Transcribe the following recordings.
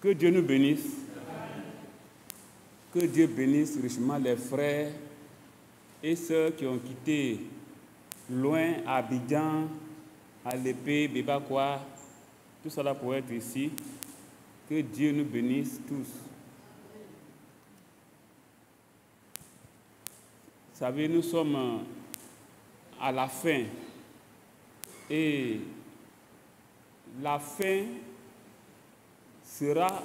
Que Dieu nous bénisse. Que Dieu bénisse richement les frères et ceux qui ont quitté loin Abidjan, Alépé, Bébacoa, tout cela pour être ici. Que Dieu nous bénisse tous. Vous savez, nous sommes à la fin. Et la fin sera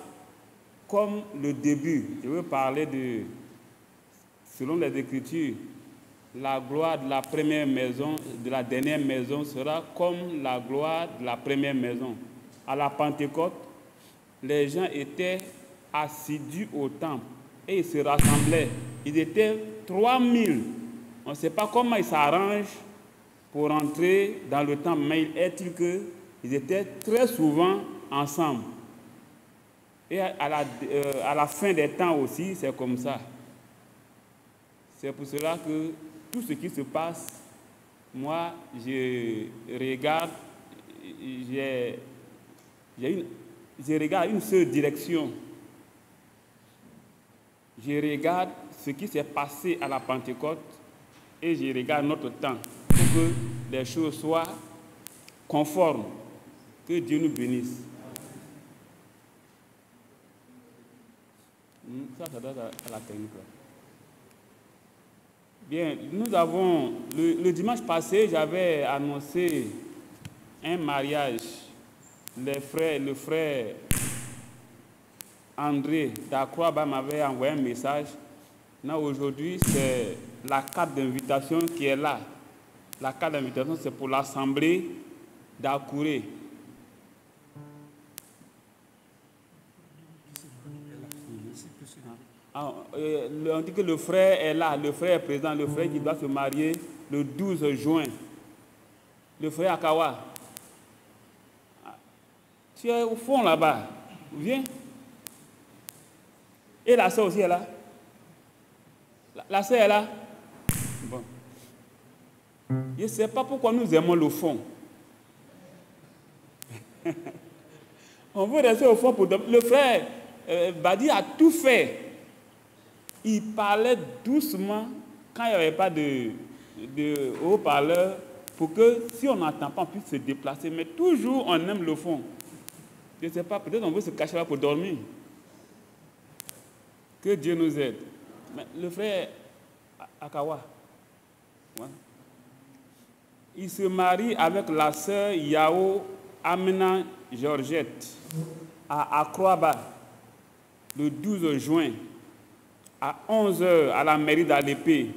comme le début. Je veux parler de, selon les Écritures, la gloire de la première maison, de la dernière maison sera comme la gloire de la première maison. À la Pentecôte, les gens étaient assidus au temple et ils se rassemblaient. Ils étaient 3000. On ne sait pas comment ils s'arrangent pour entrer dans le temple, mais il est-il qu'ils étaient très souvent ensemble. Et à la fin des temps aussi, c'est comme ça. C'est pour cela que tout ce qui se passe, moi, je regarde, je regarde une seule direction. Je regarde ce qui s'est passé à la Pentecôte et je regarde notre temps pour que les choses soient conformes. Que Dieu nous bénisse. Ça doit être à la technique. Bien, nous avons, le dimanche passé, j'avais annoncé un mariage. Le frère André d'Akroaba m'avait envoyé un message. Aujourd'hui, c'est la carte d'invitation qui est là. La carte d'invitation, c'est pour l'assemblée d'Akouré. On dit que le frère est là, le frère est présent, le frère qui doit se marier le 12 juin. Le frère Akawa. Tu es au fond là-bas. Viens. Et la sœur aussi est là. La sœur est là. Bon. Je ne sais pas pourquoi nous aimons le fond. On veut rester au fond pour... Le frère Badi a tout fait. Il parlait doucement quand il n'y avait pas de haut-parleur pour que si on n'entend pas, on puisse se déplacer. Mais toujours, on aime le fond. Je ne sais pas, peut-être on veut se cacher là pour dormir. Que Dieu nous aide. Mais le frère Akawa, ouais, il se marie avec la sœur Yao Amena Georgette à Akroaba le 12 juin à 11h à la mairie d'Alépé,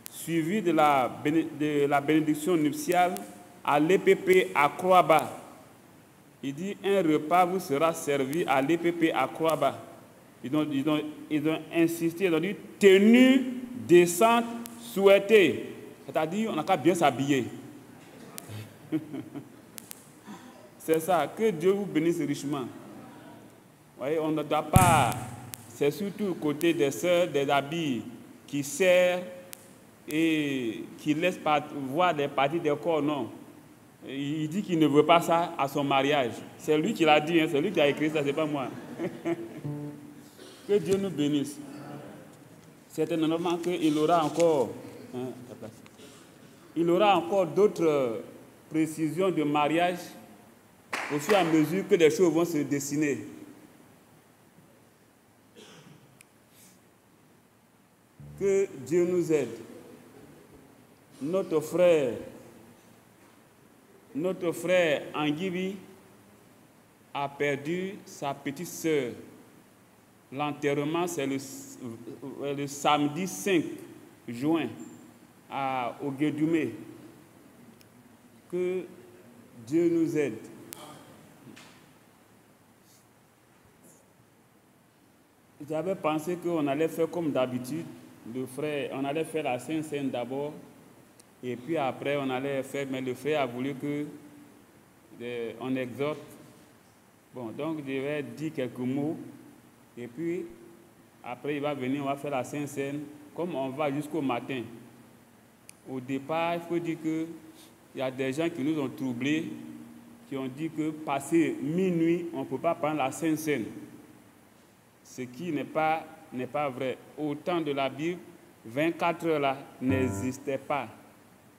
suivi de la bénédiction nuptiale à l'EPP Akroaba. Il dit, un repas vous sera servi à l'EPP Akroaba. Ils ont insisté, ils ont dit, tenue décente souhaitée. C'est-à-dire, on n'a qu'à bien s'habiller. C'est ça, que Dieu vous bénisse richement. Vous voyez, on ne doit pas... C'est surtout le côté des sœurs, des habits qui serrent et qui laissent voir des parties des corps, non. Il dit qu'il ne veut pas ça à son mariage. C'est lui qui l'a dit, hein, c'est lui qui a écrit ça, ce n'est pas moi. Que Dieu nous bénisse. Certainement qu'il aura encore, il aura encore d'autres précisions de mariage au fur et à mesure que les choses vont se dessiner. Que Dieu nous aide. Notre frère Anguibi a perdu sa petite sœur. L'enterrement, c'est le samedi 5 juin au Guédoumé. Que Dieu nous aide. J'avais pensé qu'on allait faire comme d'habitude. Le frère, on allait faire la Sainte Seine d'abord, et puis après on allait faire, mais le frère a voulu qu'on exhorte. Bon, donc je vais dire quelques mots, et puis après il va venir, on va faire la Sainte Seine, comme on va jusqu'au matin. Au départ, il faut dire qu'il y a des gens qui nous ont troublés, qui ont dit que passé minuit, on ne peut pas prendre la Sainte Seine. ce qui n'est pas vrai. Au temps de la Bible, 24 heures là n'existaient pas.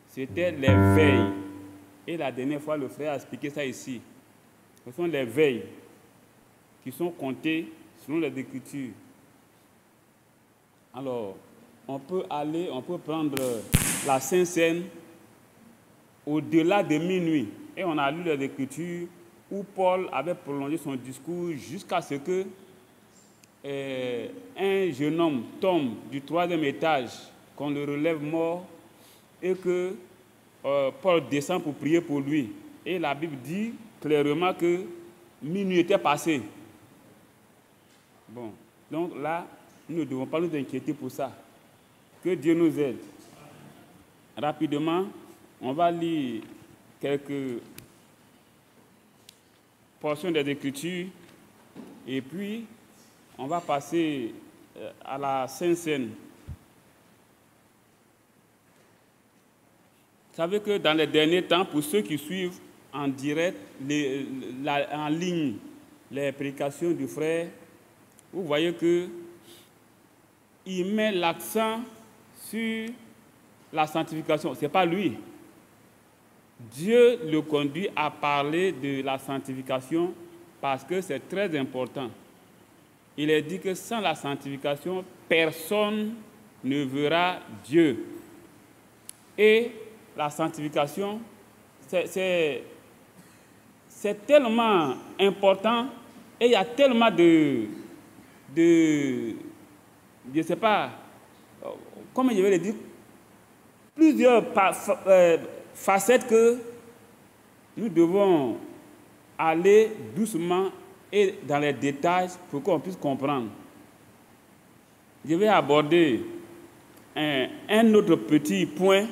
C'était les veilles. Et la dernière fois, le frère a expliqué ça ici. Ce sont les veilles qui sont comptées selon les Écritures. Alors, on peut prendre la Sainte Seine au-delà de minuit. Et on a lu les Écritures où Paul avait prolongé son discours jusqu'à ce que un jeune homme tombe du 3e étage, qu'on le relève mort et que Paul descend pour prier pour lui. Et la Bible dit clairement que minuit était passé. Bon, donc là, nous ne devons pas nous inquiéter pour ça. Que Dieu nous aide. Rapidement, on va lire quelques portions des Écritures et puis on va passer à la Sainte Seine. Vous savez que dans les derniers temps, pour ceux qui suivent en direct, en ligne, les prédications du frère, vous voyez qu'il met l'accent sur la sanctification. Ce n'est pas lui. Dieu le conduit à parler de la sanctification parce que c'est très important. Il est dit que sans la sanctification, personne ne verra Dieu. Et la sanctification, c'est tellement important et il y a tellement de je ne sais pas, comment je vais le dire, plusieurs facettes que nous devons aller doucement et dans les détails pour qu'on puisse comprendre. Je vais aborder un autre petit point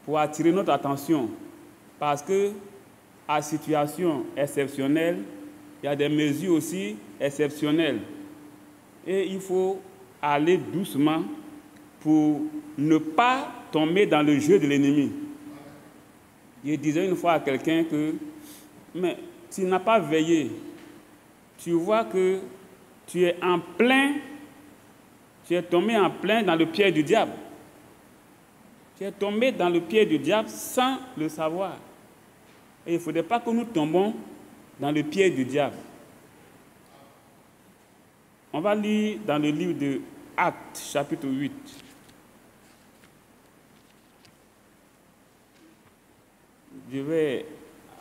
pour attirer notre attention parce que à situation exceptionnelle, il y a des mesures aussi exceptionnelles. Et il faut aller doucement pour ne pas tomber dans le jeu de l'ennemi. Je disais une fois à quelqu'un que, mais tu n'as pas veillé. Tu vois que tu es tombé en plein dans le piège du diable. Tu es tombé dans le piège du diable sans le savoir. Et il ne faudrait pas que nous tombons dans le piège du diable. On va lire dans le livre de Actes, chapitre 8. Je vais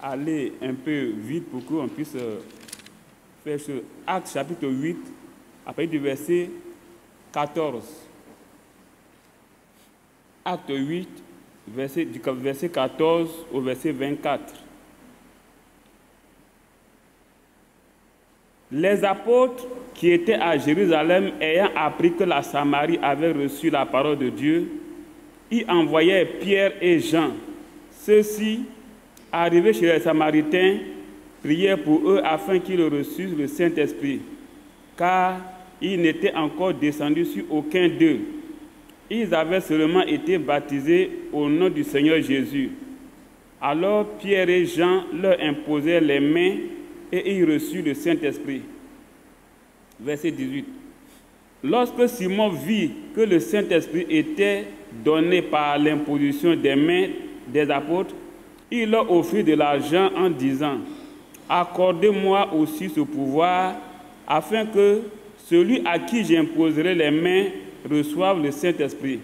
aller un peu vite pour qu'on puisse faire ce Actes, chapitre 8, à partir du verset 14. Acte 8, du verset 14 au verset 24. Les apôtres qui étaient à Jérusalem, ayant appris que la Samarie avait reçu la parole de Dieu, y envoyaient Pierre et Jean. Ceux-ci, arrivés chez les Samaritains, priaient pour eux afin qu'ils reçussent le Saint-Esprit, car il n'était encore descendu sur aucun d'eux. Ils avaient seulement été baptisés au nom du Seigneur Jésus. Alors Pierre et Jean leur imposèrent les mains et ils reçurent le Saint-Esprit. Verset 18. Lorsque Simon vit que le Saint-Esprit était donné par l'imposition des mains des apôtres, il leur offrit de l'argent en disant, « Accordez-moi aussi ce pouvoir, afin que celui à qui j'imposerai les mains reçoive le Saint-Esprit. »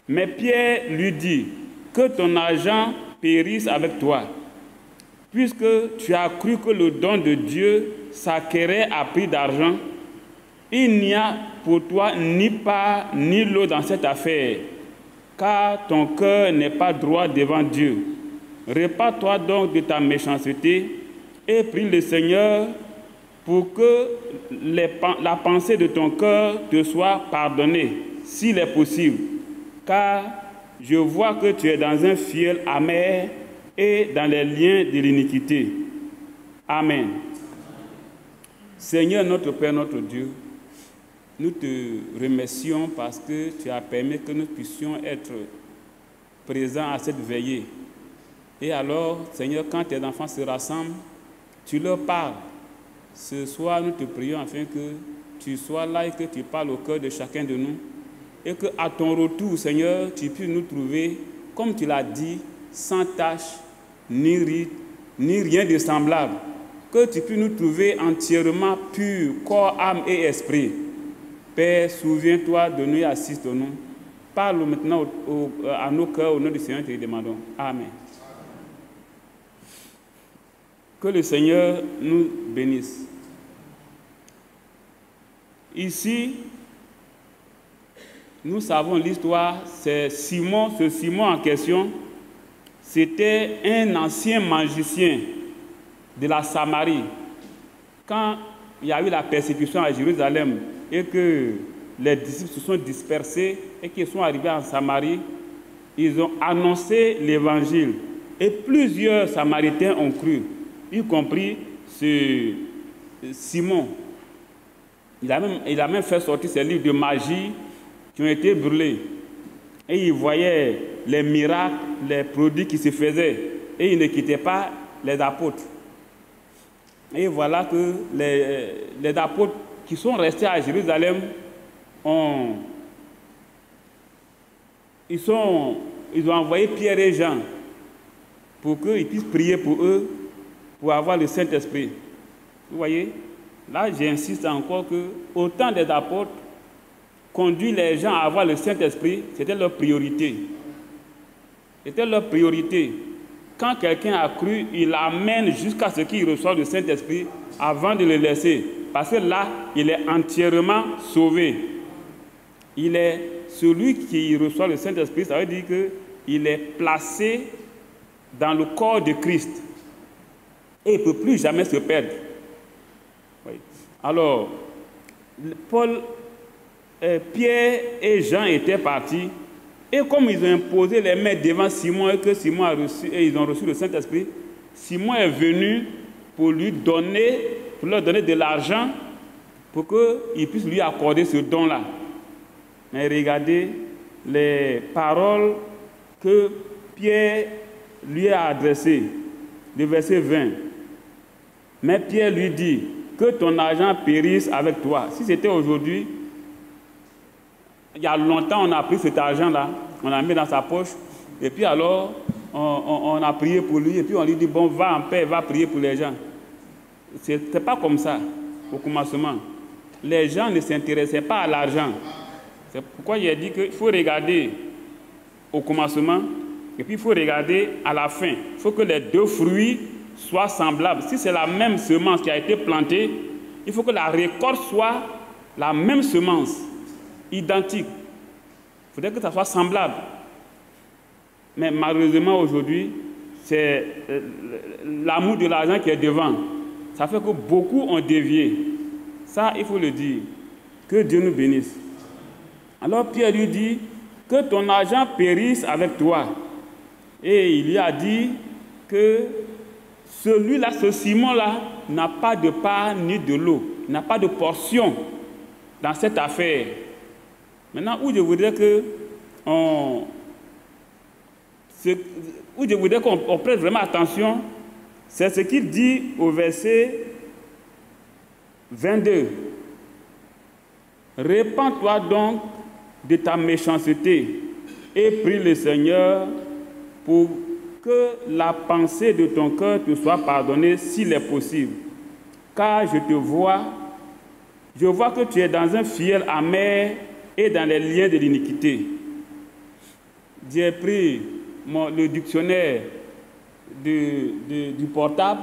Mais Pierre lui dit, « Que ton argent périsse avec toi, puisque tu as cru que le don de Dieu s'acquérait à prix d'argent. Il n'y a pour toi ni part ni lot dans cette affaire, car ton cœur n'est pas droit devant Dieu. Répare-toi donc de ta méchanceté et prie le Seigneur pour que la pensée de ton cœur te soit pardonnée, s'il est possible, car je vois que tu es dans un fiel amer et dans les liens de l'iniquité. Amen. Seigneur notre Père, notre Dieu, nous te remercions parce que tu as permis que nous puissions être présents à cette veillée. Et alors, Seigneur, quand tes enfants se rassemblent, tu leur parles. Ce soir, nous te prions afin que tu sois là et que tu parles au cœur de chacun de nous. Et qu'à ton retour, Seigneur, tu puisses nous trouver, comme tu l'as dit, sans tache, ni rien de semblable. Que tu puisses nous trouver entièrement purs, corps, âme et esprit. Père, souviens-toi de nous et assiste-nous. Parle maintenant à nos cœurs, au nom du Seigneur, te le demandons. Amen. Que le Seigneur nous bénisse. Ici, nous savons l'histoire, c'est Simon, ce Simon en question, c'était un ancien magicien de la Samarie. Quand il y a eu la persécution à Jérusalem et que les disciples se sont dispersés et qu'ils sont arrivés en Samarie, ils ont annoncé l'évangile. Et plusieurs Samaritains ont cru, y compris ce Simon. Il a même fait sortir ses livres de magie qui ont été brûlés. Et il voyait les miracles, les produits qui se faisaient. Et il ne quittait pas les apôtres. Et voilà que les apôtres qui sont restés à Jérusalem ils ont envoyé Pierre et Jean pour qu'ils puissent prier pour eux, pour avoir le Saint-Esprit. Vous voyez? Là, j'insiste encore que au temps des apôtres, conduire les gens à avoir le Saint-Esprit, c'était leur priorité. C'était leur priorité. Quand quelqu'un a cru, il l'amène jusqu'à ce qu'il reçoive le Saint-Esprit avant de le laisser. Parce que là, il est entièrement sauvé. Il est celui qui reçoit le Saint-Esprit, ça veut dire qu'il est placé dans le corps de Christ. Et il ne peut plus jamais se perdre. Oui. Alors, Pierre et Jean étaient partis. Et comme ils ont imposé les mains devant Simon et que Simon a reçu, et ils ont reçu le Saint-Esprit, Simon est venu pour leur donner de l'argent pour qu'il puisse lui accorder ce don-là. Mais regardez les paroles que Pierre lui a adressées, le verset 20. Mais Pierre lui dit, que ton argent périsse avec toi. Si c'était aujourd'hui, il y a longtemps, on a pris cet argent-là, on l'a mis dans sa poche, et puis alors, on a prié pour lui, et puis on lui dit, bon, va en paix, va prier pour les gens. Ce n'était pas comme ça, au commencement. Les gens ne s'intéressaient pas à l'argent. C'est pourquoi il a dit qu'il faut regarder au commencement, et puis il faut regarder à la fin. Il faut que les deux fruits soient semblables. Si c'est la même semence qui a été plantée, il faut que la récolte soit la même semence, identique. Il faudrait que ça soit semblable. Mais malheureusement aujourd'hui, c'est l'amour de l'argent qui est devant. Ça fait que beaucoup ont dévié. Ça, il faut le dire. Que Dieu nous bénisse. Alors Pierre lui dit, que ton argent périsse avec toi. Et il lui a dit que celui-là, ce Simon-là, n'a pas de part ni de lot, n'a pas de portion dans cette affaire. Maintenant, où je voudrais qu'on prête vraiment attention, c'est ce qu'il dit au verset 22. Répands-toi donc de ta méchanceté et prie le Seigneur pour que la pensée de ton cœur te soit pardonnée s'il est possible. Car je vois que tu es dans un fiel amer et dans les liens de l'iniquité. J'ai pris le dictionnaire du portable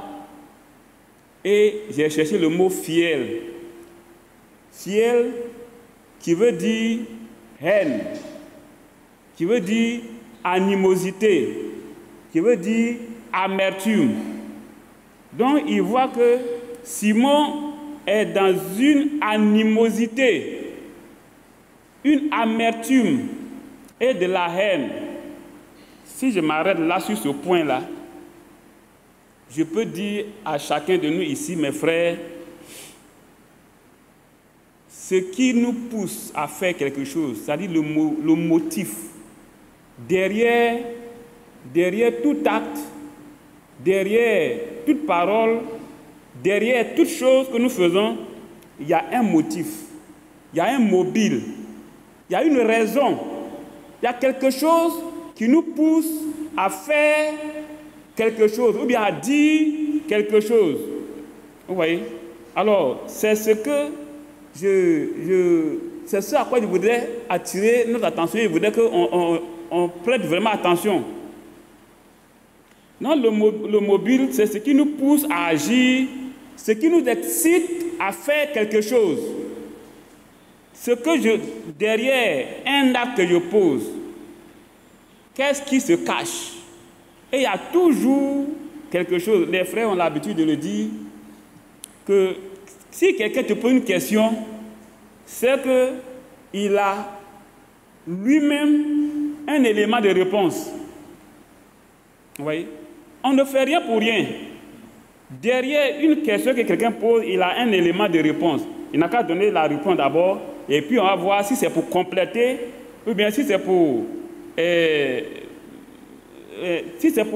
et j'ai cherché le mot fiel. Fiel qui veut dire haine, qui veut dire animosité, qui veut dire amertume. Donc il voit que Simon est dans une animosité, une amertume et de la haine. Si je m'arrête là sur ce point-là, je peux dire à chacun de nous ici, mes frères, ce qui nous pousse à faire quelque chose, c'est-à-dire le motif, derrière tout acte, derrière toute parole, derrière toute chose que nous faisons, il y a un motif, il y a un mobile, il y a une raison, il y a quelque chose qui nous pousse à faire quelque chose ou bien à dire quelque chose. Vous voyez? Alors, c'est ce à quoi je voudrais attirer notre attention. Je voudrais qu'on prête vraiment attention. Non, le mobile, c'est ce qui nous pousse à agir, ce qui nous excite à faire quelque chose. Derrière un acte que je pose, qu'est-ce qui se cache? Et il y a toujours quelque chose. Les frères ont l'habitude de le dire, que si quelqu'un te pose une question, c'est qu'il a lui-même un élément de réponse. Vous voyez? On ne fait rien pour rien. Derrière une question que quelqu'un pose, il a un élément de réponse. Il n'a qu'à donner la réponse d'abord, et puis on va voir si c'est pour compléter, ou bien si c'est pour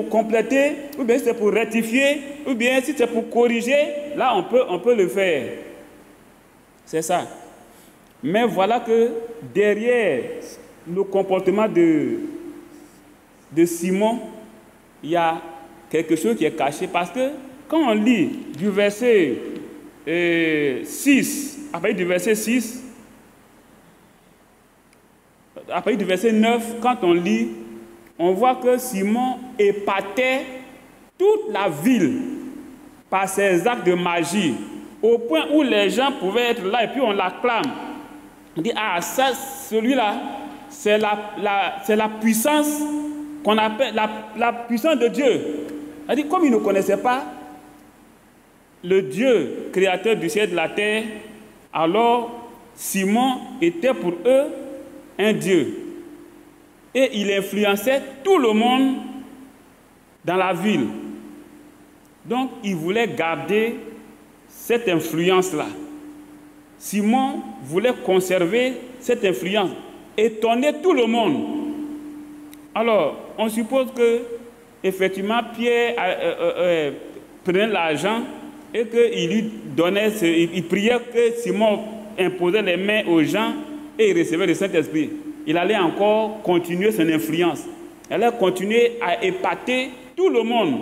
compléter, ou bien si c'est pour rectifier, ou bien si c'est pour corriger. Là, on peut le faire. C'est ça. Mais voilà que derrière le comportement de Simon, il y a quelque chose qui est caché. Parce que quand on lit du verset 6, à partir du verset 6, à partir du verset 9, quand on lit, on voit que Simon épatait toute la ville par ses actes de magie, au point où les gens pouvaient être là et puis on l'acclame. On dit, ah, ça, celui-là, c'est la puissance qu'on appelle la puissance de Dieu. On dit, comme ils ne connaissaient pas le Dieu créateur du ciel et de la terre, alors Simon était pour eux un Dieu. Et il influençait tout le monde dans la ville. Donc, il voulait garder cette influence-là. Simon voulait conserver cette influence, étonner tout le monde. Alors, on suppose que, effectivement, Pierre prenait l'argent et qu'il lui donnait, il priait que Simon imposait les mains aux gens et il recevait le Saint-Esprit. Il allait encore continuer son influence. Il allait continuer à épater tout le monde.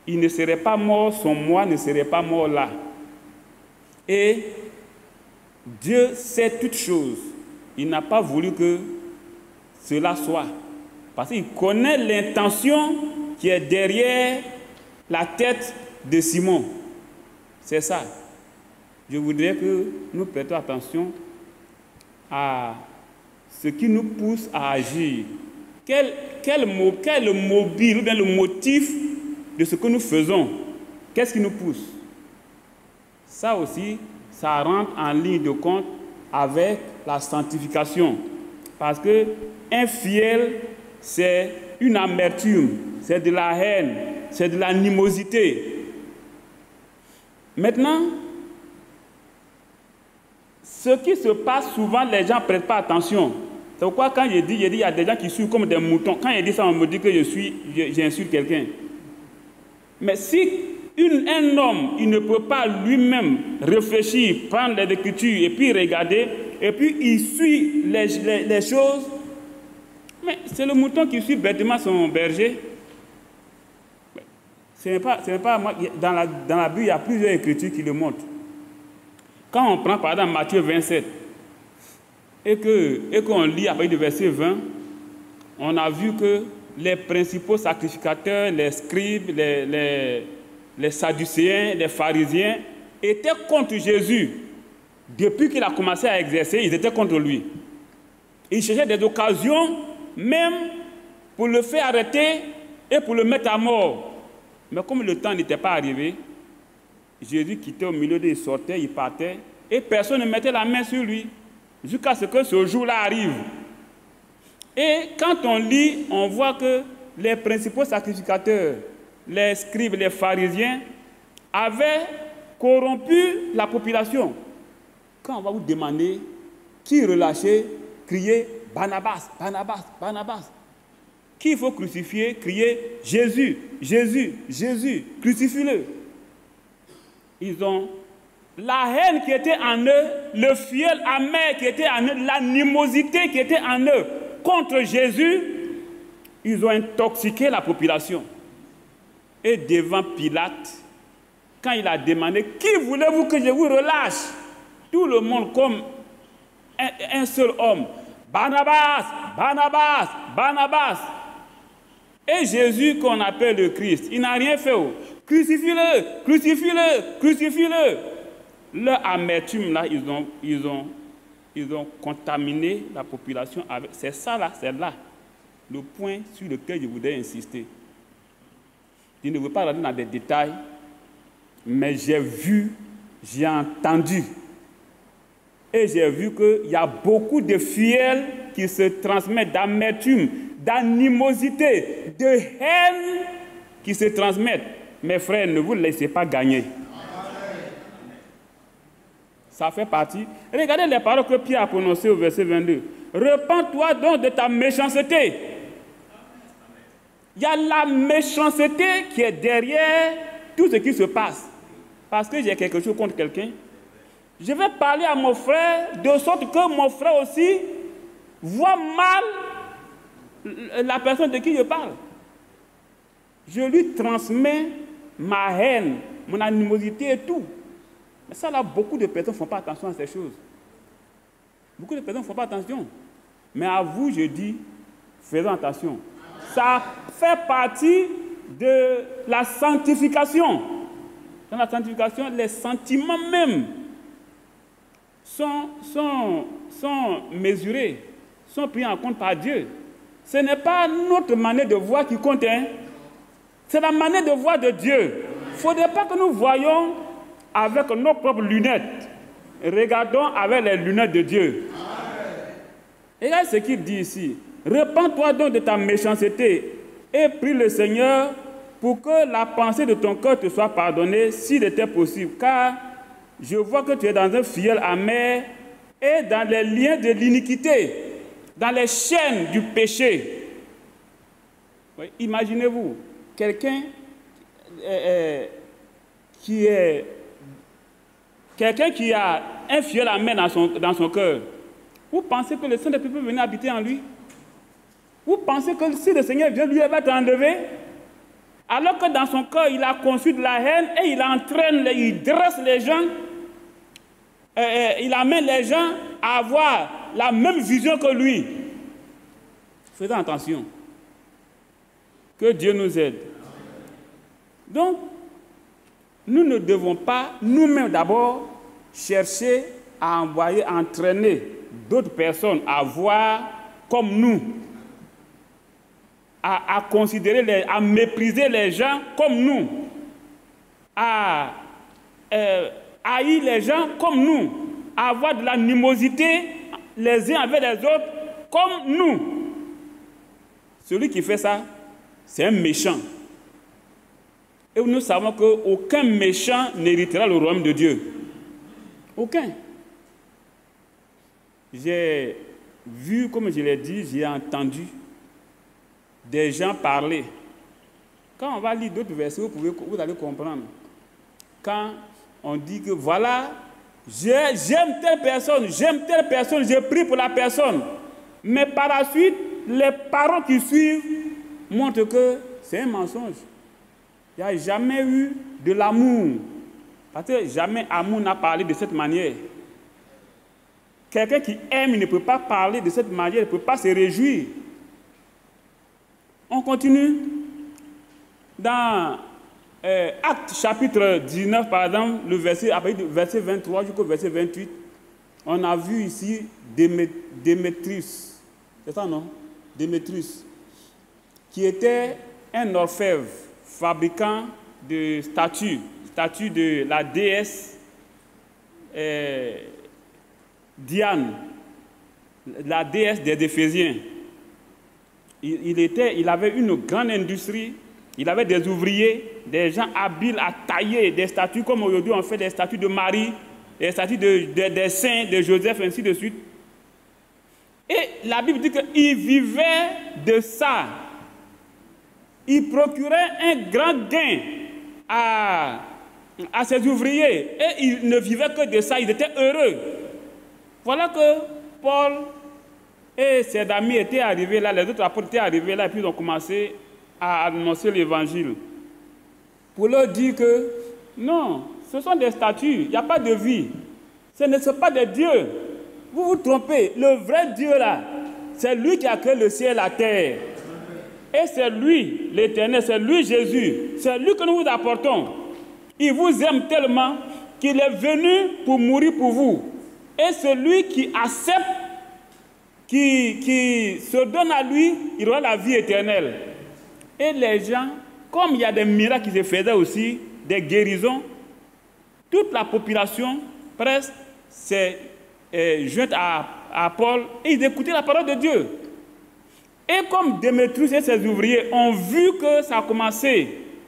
Il ne serait pas mort, son moi ne serait pas mort là. Et Dieu sait toutes choses. Il n'a pas voulu que cela soit. Parce qu'il connaît l'intention qui est derrière la tête de Simon. C'est ça. Je voudrais que nous prêtions attention à ce qui nous pousse à agir. Quel mobile ou bien le motif de ce que nous faisons? Qu'est-ce qui nous pousse? Ça aussi, ça rentre en ligne de compte avec la sanctification. Parce que un fiel, c'est une amertume, c'est de la haine, c'est de l'animosité. Maintenant, ce qui se passe souvent, les gens ne prêtent pas attention. C'est pourquoi quand il y a des gens qui suivent comme des moutons. Quand il dit ça, on me dit que j'insulte quelqu'un. Mais si un homme, il ne peut pas lui-même réfléchir, prendre les Écritures et puis regarder, et puis il suit les choses, mais c'est le mouton qui suit bêtement son berger. Ce n'est pas moi. Dans la Bible, il y a plusieurs Écritures qui le montrent. Quand on prend par exemple Matthieu 27 et qu'on lit à partir du verset 20, on a vu que les principaux sacrificateurs, les scribes, les sadducéens, les pharisiens étaient contre Jésus. Depuis qu'il a commencé à exercer, ils étaient contre lui. Ils cherchaient des occasions même pour le faire arrêter et pour le mettre à mort. Mais comme le temps n'était pas arrivé, Jésus quittait au milieu d'eux, il sortait, il partait, et personne ne mettait la main sur lui, jusqu'à ce que ce jour-là arrive. Et quand on lit, on voit que les principaux sacrificateurs, les scribes, les pharisiens, avaient corrompu la population. Quand on va vous demander qui relâcher, criez Barnabas, Barnabas, Barnabas. Qui il faut crucifier, crier Jésus, Jésus, Jésus, crucifie-le. Ils ont la haine qui était en eux, le fiel amer qui était en eux, l'animosité qui était en eux contre Jésus. Ils ont intoxiqué la population. Et devant Pilate, quand il a demandé « Qui voulez-vous que je vous relâche ?» Tout le monde comme un seul homme. « Barnabas, Barnabas, Barnabas !» Et Jésus, qu'on appelle le Christ, il n'a rien fait. Crucifie-le, crucifie-le, crucifie-le. Leur amertume, là, ils ont contaminé la population. C'est ça, là, c'est là, le point sur lequel je voudrais insister. Je ne veux pas rentrer dans des détails, mais j'ai vu, j'ai entendu, et j'ai vu qu'il y a beaucoup de fidèles qui se transmettent d'amertume, d'animosité, de haine qui se transmettent. Mes frères, ne vous laissez pas gagner. Ça fait partie. Regardez les paroles que Pierre a prononcées au verset 22. Repends-toi donc de ta méchanceté. Il y a la méchanceté qui est derrière tout ce qui se passe. Parce que j'ai quelque chose contre quelqu'un. Je vais parler à mon frère de sorte que mon frère aussi voit mal la personne de qui je parle. Je lui transmets ma haine, mon animosité et tout. Mais ça, là, beaucoup de personnes ne font pas attention à ces choses. Beaucoup de personnes ne font pas attention. Mais à vous, je dis, faisons attention. Ça fait partie de la sanctification. Dans la sanctification, les sentiments même sont mesurés, sont pris en compte par Dieu. Ce n'est pas notre manière de voir qui compte, hein. C'est la manière de voir de Dieu. Il ne faudrait pas que nous voyions avec nos propres lunettes. Regardons avec les lunettes de Dieu. Regarde ce qu'il dit ici. Repends-toi donc de ta méchanceté et prie le Seigneur pour que la pensée de ton cœur te soit pardonnée s'il était possible. Car je vois que tu es dans un fiel amer et dans les liens de l'iniquité, dans les chaînes du péché. Oui, imaginez-vous, quelqu'un qui a un fiel amer dans son cœur. Vous pensez que le Saint-Esprit peut venir habiter en lui? Vous pensez que si le Seigneur vient, lui, il va t'enlever? Alors que dans son cœur, il a conçu de la haine et il entraîne, il dresse les gens, il amène les gens à avoir la même vision que lui. Faisons attention. Que Dieu nous aide. Donc, nous ne devons pas, nous-mêmes d'abord, chercher à envoyer, entraîner d'autres personnes à voir comme nous, à considérer, à mépriser les gens comme nous, à haïr les gens comme nous, à avoir de l'animosité les uns avec les autres comme nous. Celui qui fait ça, c'est un méchant. Et nous savons qu'aucun méchant n'héritera le royaume de Dieu. Aucun. J'ai vu, comme je l'ai dit, j'ai entendu des gens parler. Quand on va lire d'autres versets, vous allez comprendre. Quand on dit que voilà, j'aime telle personne, je prie pour la personne. Mais par la suite, les paroles qui suivent montrent que c'est un mensonge. Il n'y a jamais eu de l'amour. Parce que jamais amour n'a parlé de cette manière. Quelqu'un qui aime, il ne peut pas parler de cette manière, il ne peut pas se réjouir. On continue. Dans Actes chapitre 19, par exemple, le verset 23 jusqu'au verset 28, on a vu ici Démétrius. C'est ça, non? Démétrius, qui était un orfèvre, fabricant de statues de la déesse Diane, la déesse des Éphésiens. Il avait une grande industrie, il avait des ouvriers, des gens habiles à tailler des statues, comme aujourd'hui on fait des statues de Marie, des statues des saints, de Joseph, ainsi de suite. Et la Bible dit qu'il vivait de ça. Il procurait un grand gain à à ses ouvriers. Et ils ne vivaient que de ça, ils étaient heureux. Voilà que Paul et ses amis étaient arrivés là, les autres apôtres étaient arrivés là, et puis ils ont commencé à annoncer l'évangile. Pour leur dire que non, ce sont des statues, il n'y a pas de vie. Ce ne sont pas des dieux. Vous vous trompez. Le vrai Dieu là, c'est lui qui a créé le ciel et la terre. Et c'est lui, l'Éternel, c'est lui Jésus. C'est lui que nous vous apportons. Il vous aime tellement qu'il est venu pour mourir pour vous. Et celui qui accepte, qui se donne à lui, il aura la vie éternelle. Et les gens, comme il y a des miracles qui se faisaient aussi, des guérisons, toute la population presque s'est jointe à Paul et ils écoutaient la parole de Dieu. Et comme Démétrius et ses ouvriers ont vu que ça a commencé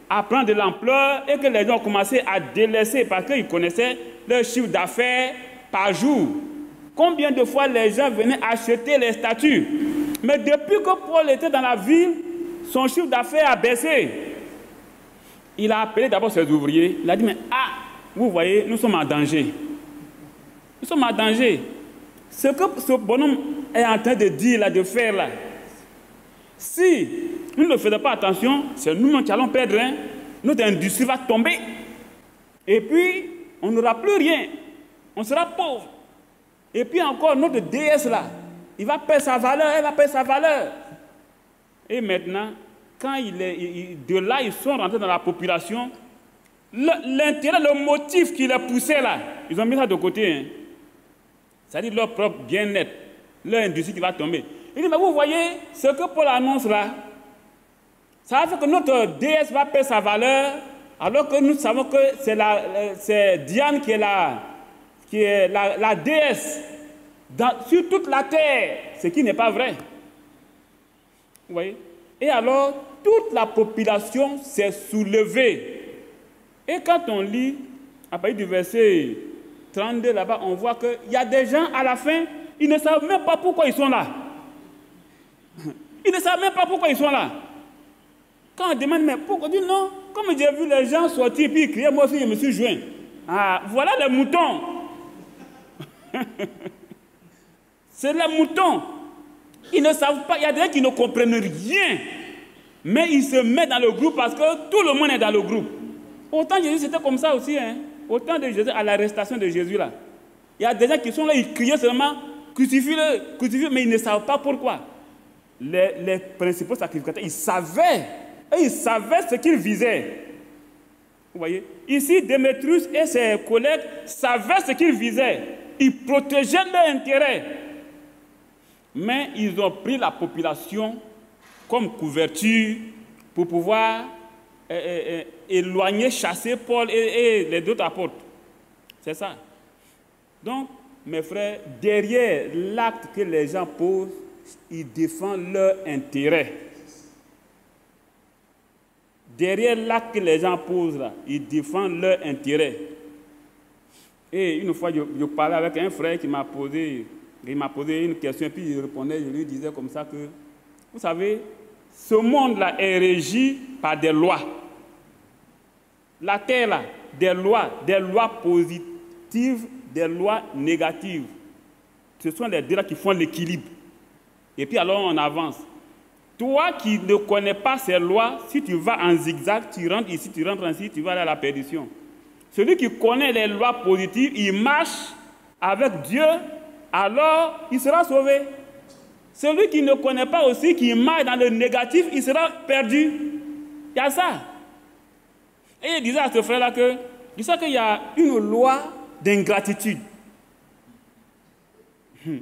à prendre de l'ampleur et que les gens ont commencé à délaisser parce qu'ils connaissaient leur chiffre d'affaires par jour. Combien de fois les gens venaient acheter les statues? Mais depuis que Paul était dans la ville, son chiffre d'affaires a baissé. Il a appelé d'abord ses ouvriers. Il a dit, mais vous voyez, nous sommes en danger. Nous sommes en danger. Ce que ce bonhomme est en train de dire, là, de faire là, si nous ne faisons pas attention, c'est nous qui allons perdre. Notre industrie va tomber. Et puis, on n'aura plus rien. On sera pauvre. Et puis encore, notre déesse là, il va perdre sa valeur, elle va perdre sa valeur. Et maintenant, quand de là, ils sont rentrés dans la population, l'intérêt, le motif qui les poussait là, ils ont mis ça de côté. Hein. C'est-à-dire leur propre bien-être, leur industrie qui va tomber. Il dit, mais vous voyez, ce que Paul annonce là, ça va faire que notre déesse va perdre sa valeur, alors que nous savons que c'est Diane qui est la déesse sur toute la terre, ce qui n'est pas vrai. Vous voyez? Et alors, toute la population s'est soulevée. Et quand on lit, à partir du verset 32 là-bas, on voit qu'il y a des gens à la fin, ils ne savent même pas pourquoi ils sont là. Ils ne savent même pas pourquoi ils sont là. Quand on demande, mais pourquoi? On dit non, comme j'ai vu les gens sortir puis crier, moi aussi je me suis joint. Ah, voilà les moutons. C'est les moutons. Ils ne savent pas, il y a des gens qui ne comprennent rien. Mais ils se mettent dans le groupe parce que tout le monde est dans le groupe. Autant Jésus, c'était comme ça aussi. Hein. Autant de Jésus, à l'arrestation de Jésus là. Il y a des gens qui sont là, ils crient seulement, crucifie-le, crucifie-le, mais ils ne savent pas pourquoi. Les principaux sacrificateurs, ils savaient ce qu'ils visaient. Vous voyez? Ici, Démétrius et ses collègues savaient ce qu'ils visaient. Ils protégeaient leur intérêt. Mais ils ont pris la population comme couverture pour pouvoir éloigner, chasser Paul et les autres apôtres. C'est ça. Donc, mes frères, derrière l'acte que les gens posent, ils défendent leur intérêt. Derrière l'acte que les gens posent là, ils défendent leur intérêt. Et une fois, je parlais avec un frère qui m'a posé une question, puis je répondais, je lui disais comme ça que, vous savez, ce monde-là est régi par des lois. La terre, là, des lois positives, des lois négatives. Ce sont les deux là qui font l'équilibre. Et puis alors on avance. Toi qui ne connais pas ces lois, si tu vas en zigzag, tu rentres ici, tu rentres ici, tu vas aller à la perdition. Celui qui connaît les lois positives, il marche avec Dieu, alors il sera sauvé. Celui qui ne connaît pas aussi, qui marche dans le négatif, il sera perdu. Il y a ça. Et il disait à ce frère-là qu'il y a une loi d'ingratitude. Il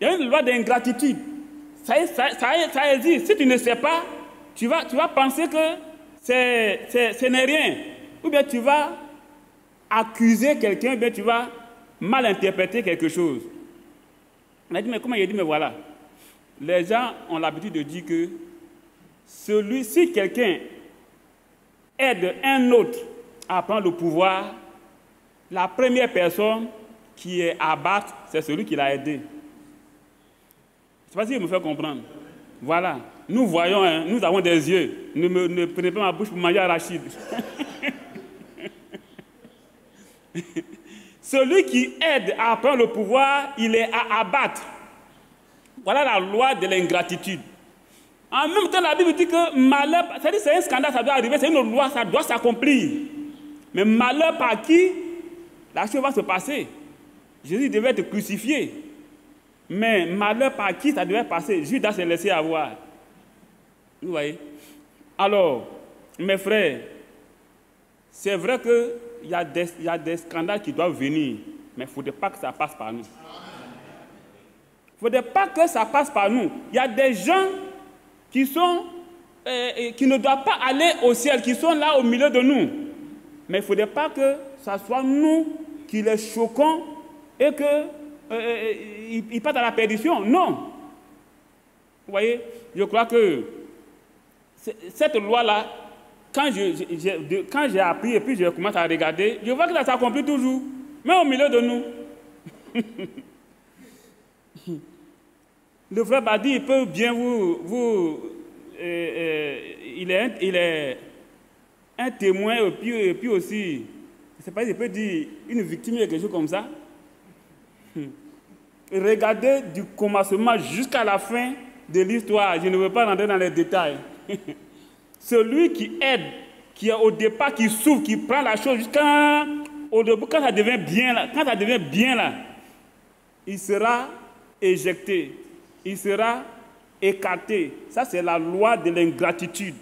y a une loi d'ingratitude. Ça existe. Si tu ne sais pas, tu vas penser que ce n'est rien. Ou bien tu vas accuser quelqu'un, ou bien tu vas mal interpréter quelque chose. On a dit, mais comment il a dit, mais voilà. Les gens ont l'habitude de dire que si quelqu'un aide un autre à prendre le pouvoir, la première personne qui est à battre, c'est celui qui l'a aidé. Je ne sais pas si vous me faites comprendre. Voilà. Nous voyons, hein, nous avons des yeux. Ne prenez pas ma bouche pour manger arachide. Celui qui aide à prendre le pouvoir, il est à abattre. Voilà la loi de l'ingratitude. En même temps, la Bible dit que malheur, c'est-à-dire c'est un scandale, ça doit arriver, c'est une loi, ça doit s'accomplir. Mais malheur par qui la chose va se passer. Jésus devait être crucifié. Mais malheur par qui ça devait passer. Judas s'est laissé avoir. Vous voyez? Alors, mes frères, c'est vrai qu'il y a des scandales qui doivent venir, mais il ne faudrait pas que ça passe par nous. Il ne faudrait pas que ça passe par nous. Il y a des gens qui ne doivent pas aller au ciel, qui sont là au milieu de nous. Mais il ne faudrait pas que ce soit nous qui les choquons et qu'ils partent à la perdition. Non. Vous voyez, je crois que cette loi-là, quand j'ai appris et puis je commence à regarder, je vois que ça s'accomplit toujours, mais au milieu de nous. Le frère Badi, il peut bien il est un témoin et puis aussi, je ne sais pas, il peut dire une victime ou quelque chose comme ça. Regardez du commencement jusqu'à la fin de l'histoire. Je ne veux pas rentrer dans les détails. Celui qui aide, qui est au départ, qui souffre, qui prend la chose jusqu'au début, quand ça devient bien là, il sera éjecté, il sera écarté. Ça, c'est la loi de l'ingratitude.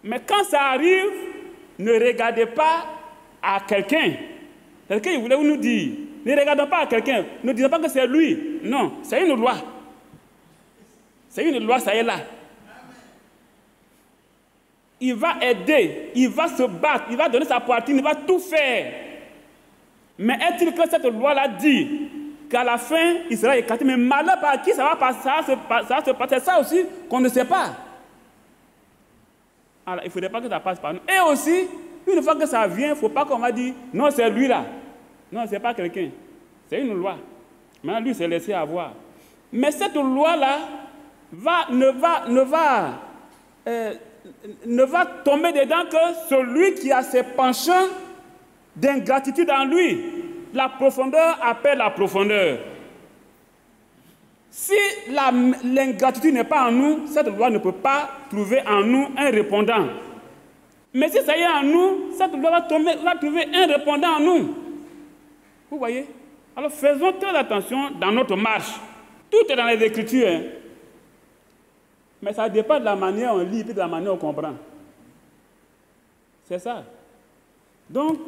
Mais quand ça arrive, ne regardez pas à quelqu'un. Quelqu'un, il voulait nous dire, ne regardons pas à quelqu'un, ne disons pas que c'est lui. Non, c'est une loi. C'est une loi, ça est là. Il va aider, il va se battre, il va donner sa poitrine, il va tout faire. Mais est-il que cette loi-là dit qu'à la fin, il sera écarté? Mais malheur par qui ça va passer, ça va se passer, ça aussi qu'on ne sait pas. Alors, il ne faudrait pas que ça passe par nous. Et aussi, une fois que ça vient, il ne faut pas qu'on va dire, non, c'est lui là. Non, ce n'est pas quelqu'un. C'est une loi. Maintenant, lui s'est laissé avoir. Mais cette loi-là ne va tomber dedans que celui qui a ses penchants d'ingratitude en lui. La profondeur appelle la profondeur. Si l'ingratitude n'est pas en nous, cette loi ne peut pas trouver en nous un répondant. Mais si ça y est en nous, cette loi va trouver un répondant en nous. Vous voyez? Alors faisons très attention dans notre marche. Tout est dans les Écritures. Hein. Mais ça dépend de la manière on lit et de la manière on comprend. C'est ça. Donc,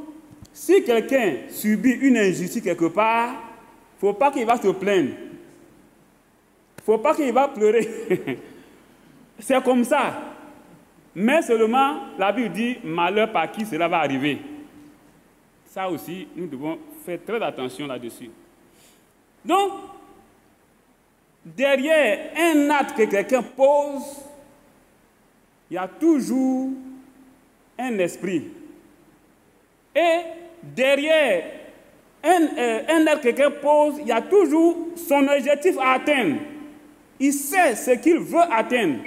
si quelqu'un subit une injustice quelque part, il ne faut pas qu'il va se plaindre. Il ne faut pas qu'il va pleurer. C'est comme ça. Mais seulement, la Bible dit, malheur par qui cela va arriver. Ça aussi, nous devons faire très attention là-dessus. Donc, derrière un acte que quelqu'un pose, il y a toujours un esprit. Et derrière un acte que quelqu'un pose, il y a toujours son objectif à atteindre. Il sait ce qu'il veut atteindre.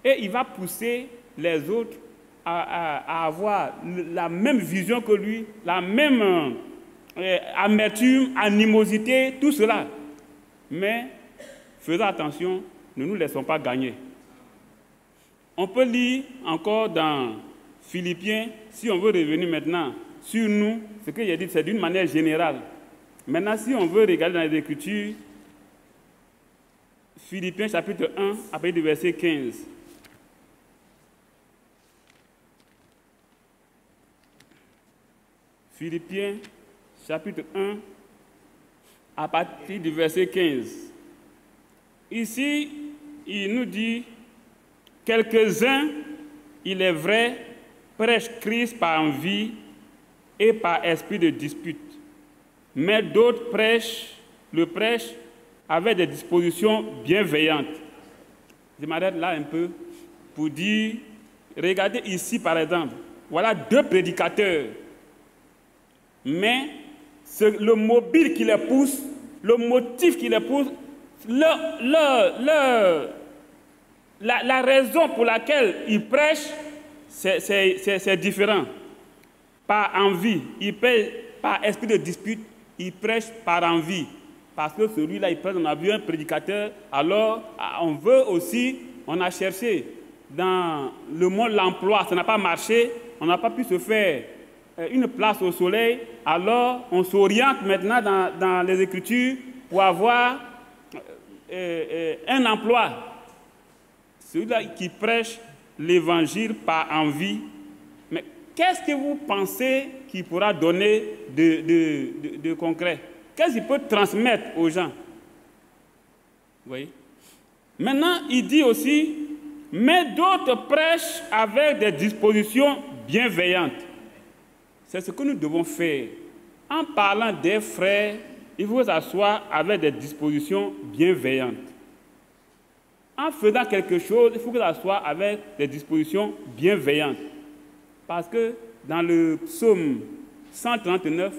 Et il va pousser les autres à avoir la même vision que lui, la même amertume, animosité, tout cela. Mais faisons attention, ne nous laissons pas gagner. On peut lire encore dans Philippiens, si on veut revenir maintenant sur nous, ce que j'ai dit, c'est d'une manière générale. Maintenant, si on veut regarder dans les Écritures, Philippiens chapitre 1, à partir du verset 15. Philippiens chapitre 1, à partir du verset 15. Ici, il nous dit, quelques-uns, il est vrai, prêchent Christ par envie et par esprit de dispute. Mais d'autres le prêchent avec des dispositions bienveillantes. Je m'arrête là un peu pour dire, regardez ici par exemple, voilà deux prédicateurs. Mais le mobile qui les pousse, le motif qui les pousse, la raison pour laquelle ils prêchent, c'est différent. par envie. Il prêche par esprit de dispute, il prêche par envie. Parce que celui-là, il prêche, on a vu un prédicateur, alors on veut aussi, on a cherché dans le monde l'emploi, ça n'a pas marché, on n'a pas pu se faire une place au soleil, alors on s'oriente maintenant dans les Écritures pour avoir un emploi. Celui-là qui prêche l'évangile par envie, mais qu'est-ce que vous pensez qu'il pourra donner de concret? Qu'est-ce qu'il peut transmettre aux gens? Vous voyez? Maintenant, il dit aussi, mais d'autres prêchent avec des dispositions bienveillantes. C'est ce que nous devons faire. En parlant des frères, il faut s'asseoir avec des dispositions bienveillantes. En faisant quelque chose, il faut que ça soit avec des dispositions bienveillantes. Parce que dans le psaume 139,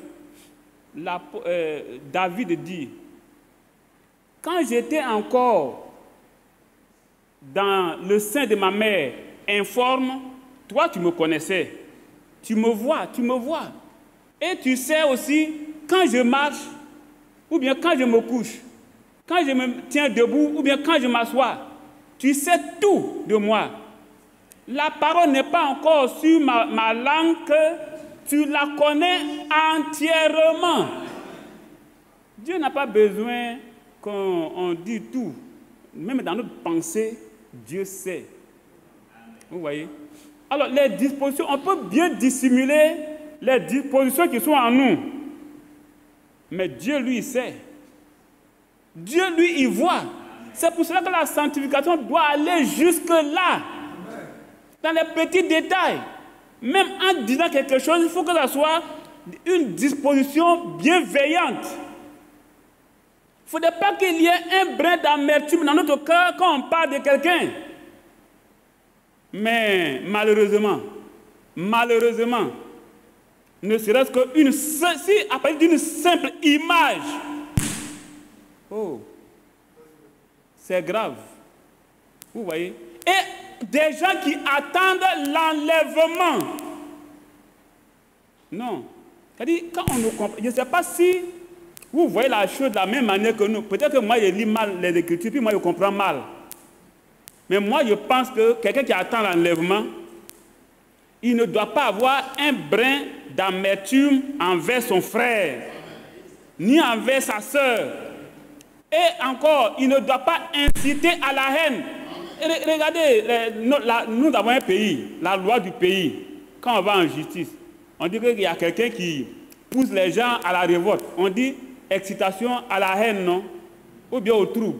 David dit, « Quand j'étais encore dans le sein de ma mère, informe, toi tu me connaissais, tu me vois. Et tu sais aussi, quand je marche, ou bien quand je me couche, quand je me tiens debout, ou bien quand je m'assois, tu sais tout de moi. La parole n'est pas encore sur ma langue, que tu la connais entièrement. » Dieu n'a pas besoin qu'on dise tout. Même dans notre pensée, Dieu sait. Vous voyez? Alors, les dispositions, on peut bien dissimuler les dispositions qui sont en nous. Mais Dieu, lui, il sait. Dieu, lui, il voit. C'est pour cela que la sanctification doit aller jusque-là. Dans les petits détails. Même en disant quelque chose, il faut que ça soit une disposition bienveillante. Il ne faudrait pas qu'il y ait un brin d'amertume dans notre cœur quand on parle de quelqu'un. Mais malheureusement, ne serait-ce qu'une si à partir d'une simple image, oh, c'est grave. Vous voyez? Et des gens qui attendent l'enlèvement. Non. C'est-à-dire, quand on nous comprend, je ne sais pas si vous voyez la chose de la même manière que nous. Peut-être que moi, je lis mal les Écritures, puis moi, je comprends mal. Mais moi, je pense que quelqu'un qui attend l'enlèvement, il ne doit pas avoir un brin d'amertume envers son frère, ni envers sa sœur. Et encore, il ne doit pas inciter à la haine. Regardez, nous avons un pays, la loi du pays. Quand on va en justice, on dit qu'il y a quelqu'un qui pousse les gens à la révolte. On dit excitation à la haine, non? Ou bien au trouble.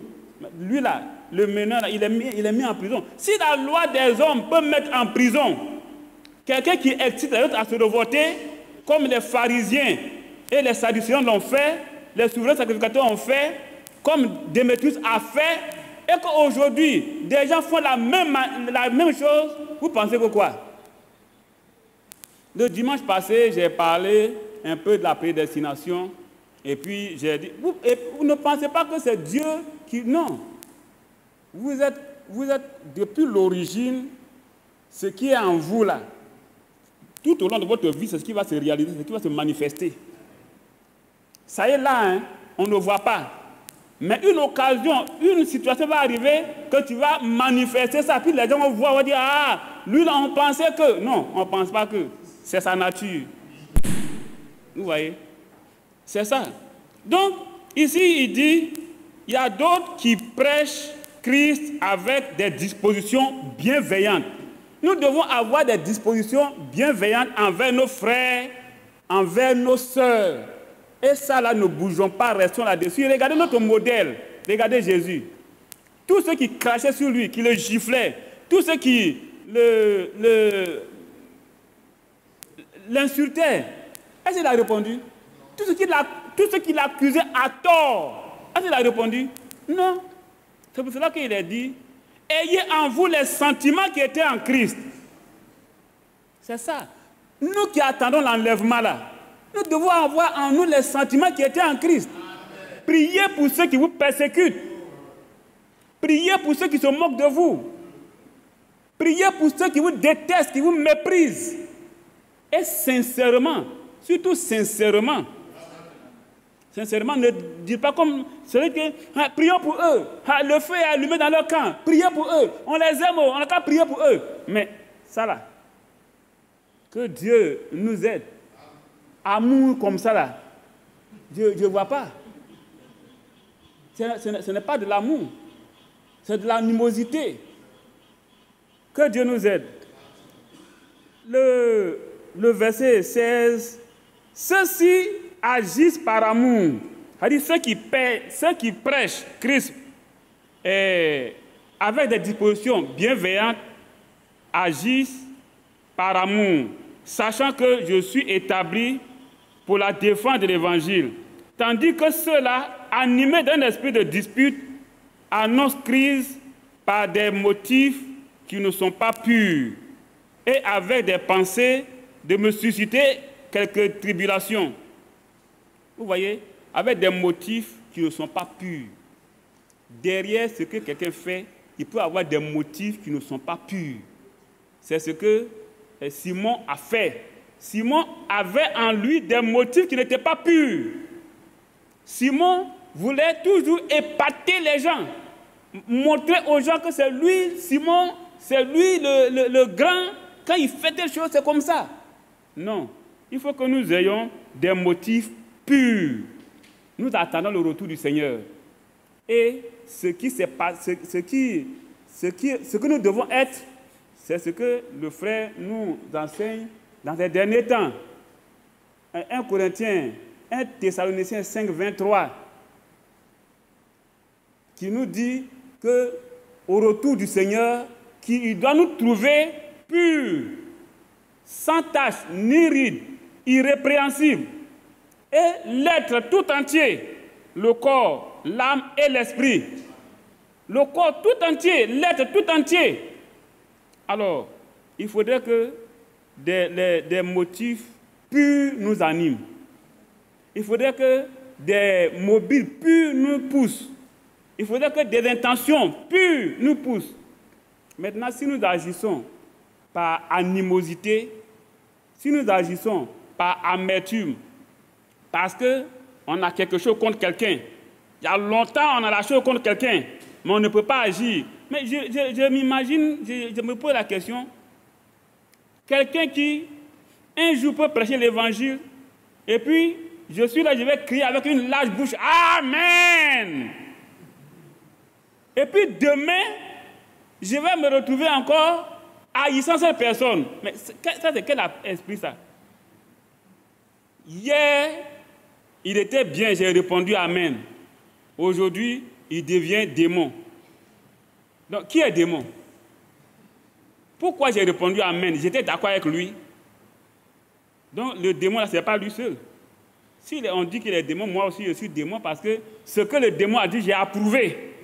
Lui là, le meneur, il est mis en prison. Si la loi des hommes peut mettre en prison quelqu'un qui excite les autres à se révolter, comme les pharisiens et les sadducéens l'ont fait, les souverains sacrificateurs ont fait, comme Démétrius a fait, et qu'aujourd'hui, des gens font la même chose, vous pensez que quoi? Le dimanche passé, j'ai parlé un peu de la prédestination, et puis j'ai dit, vous ne pensez pas que c'est Dieu qui... Non. Vous êtes depuis l'origine, ce qui est en vous là, tout au long de votre vie, c'est ce qui va se réaliser, c'est ce qui va se manifester. Ça est là, hein, on ne voit pas. Mais une occasion, une situation va arriver que tu vas manifester ça, puis les gens vont voir, vont dire, ah, lui là, on pensait que... Non, on ne pense pas que. C'est sa nature. Vous voyez? C'est ça. Donc, ici, il dit, il y a d'autres qui prêchent Christ avec des dispositions bienveillantes. Nous devons avoir des dispositions bienveillantes envers nos frères, envers nos sœurs. Et ça, là, ne bougeons pas, restons là-dessus. Regardez notre modèle. Regardez Jésus. Tous ceux qui crachaient sur lui, qui le giflaient, tous ceux qui l'insultaient, est-ce qu'il a répondu? Tous ceux qui l'accusaient à tort, est-ce qu'il a répondu? Non. C'est pour cela qu'il a dit, ayez en vous les sentiments qui étaient en Christ. C'est ça. Nous qui attendons l'enlèvement là, nous devons avoir en nous les sentiments qui étaient en Christ. Amen. Priez pour ceux qui vous persécutent. Priez pour ceux qui se moquent de vous. Priez pour ceux qui vous détestent, qui vous méprisent. Et sincèrement, surtout sincèrement. Sincèrement, ne dites pas comme celui qui prions pour eux. Le feu est allumé dans leur camp. Priez pour eux. On les aime, on n'a qu'à prier pour eux. Mais ça là, que Dieu nous aide. Amour comme ça là, je ne vois pas. Ce n'est pas de l'amour, c'est de l'animosité. Que Dieu nous aide. Le verset 16, ceux-ci agissent par amour. C'est-à-dire ceux qui prêchent Christ avec des dispositions bienveillantes agissent par amour, sachant que je suis établi pour la défense de l'Évangile. Tandis que ceux-là, animés d'un esprit de dispute, annoncent Christ par des motifs qui ne sont pas purs et avec des pensées de me susciter quelques tribulations. Vous voyez, avec des motifs qui ne sont pas purs. Derrière ce que quelqu'un fait, il peut avoir des motifs qui ne sont pas purs. C'est ce que Simon a fait. Simon avait en lui des motifs qui n'étaient pas purs. Simon voulait toujours épater les gens, montrer aux gens que c'est lui, Simon, c'est lui le grand. Quand il fait telle chose, c'est comme ça. Non, il faut que nous ayons des motifs purs. Nous attendons le retour du Seigneur. Et ce que nous devons être, c'est ce que le frère nous enseigne dans les derniers temps. 1 Corinthiens, 1 Thessaloniciens 5, 23, qui nous dit qu'au retour du Seigneur, qu'il doit nous trouver purs, sans tache, ni ride, irrépréhensibles, et l'être tout entier, le corps, l'âme et l'esprit. Le corps tout entier, l'être tout entier. Alors, il faudrait que des motifs purs nous animent. Il faudrait que des mobiles purs nous poussent. Il faudrait que des intentions pures nous poussent. Maintenant, si nous agissons par animosité, si nous agissons par amertume, parce qu'on a quelque chose contre quelqu'un, il y a longtemps on a la chose contre quelqu'un, mais on ne peut pas agir. Mais je m'imagine, je me pose la question, quelqu'un qui, un jour, peut prêcher l'évangile, et puis, je suis là, je vais crier avec une large bouche, Amen! Et puis, demain, je vais me retrouver encore haïssant cette personne. Mais ça, c'est quel esprit, ça? Hier, il était bien, j'ai répondu Amen. Aujourd'hui, il devient démon. Donc, qui est démon? Pourquoi j'ai répondu Amen? J'étais d'accord avec lui. Donc, le démon, là, ce n'est pas lui seul. Si on dit qu'il est démon, moi aussi, je suis démon parce que ce que le démon a dit, j'ai approuvé.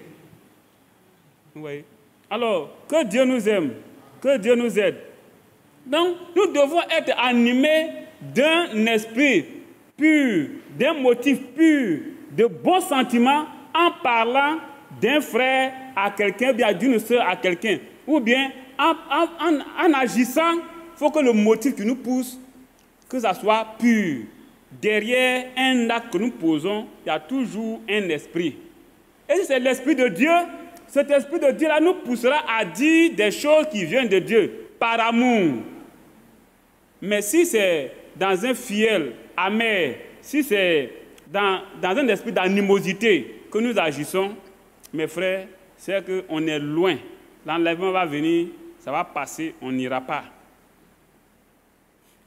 Vous voyez? Alors, que Dieu nous aime, que Dieu nous aide. Donc, nous devons être animés d'un esprit pur, d'un motif pur, de bons sentiments en parlant d'un frère à quelqu'un, bien d'une sœur à quelqu'un. Ou bien en agissant, il faut que le motif qui nous pousse, que ça soit pur. Derrière un acte que nous posons, il y a toujours un esprit. Et si c'est l'esprit de Dieu, cet esprit de Dieu-là nous poussera à dire des choses qui viennent de Dieu, par amour. Mais si c'est dans un fiel amer, si c'est dans un esprit d'animosité que nous agissons, mes frères, c'est qu'on est loin. L'enlèvement va venir, ça va passer, on n'ira pas.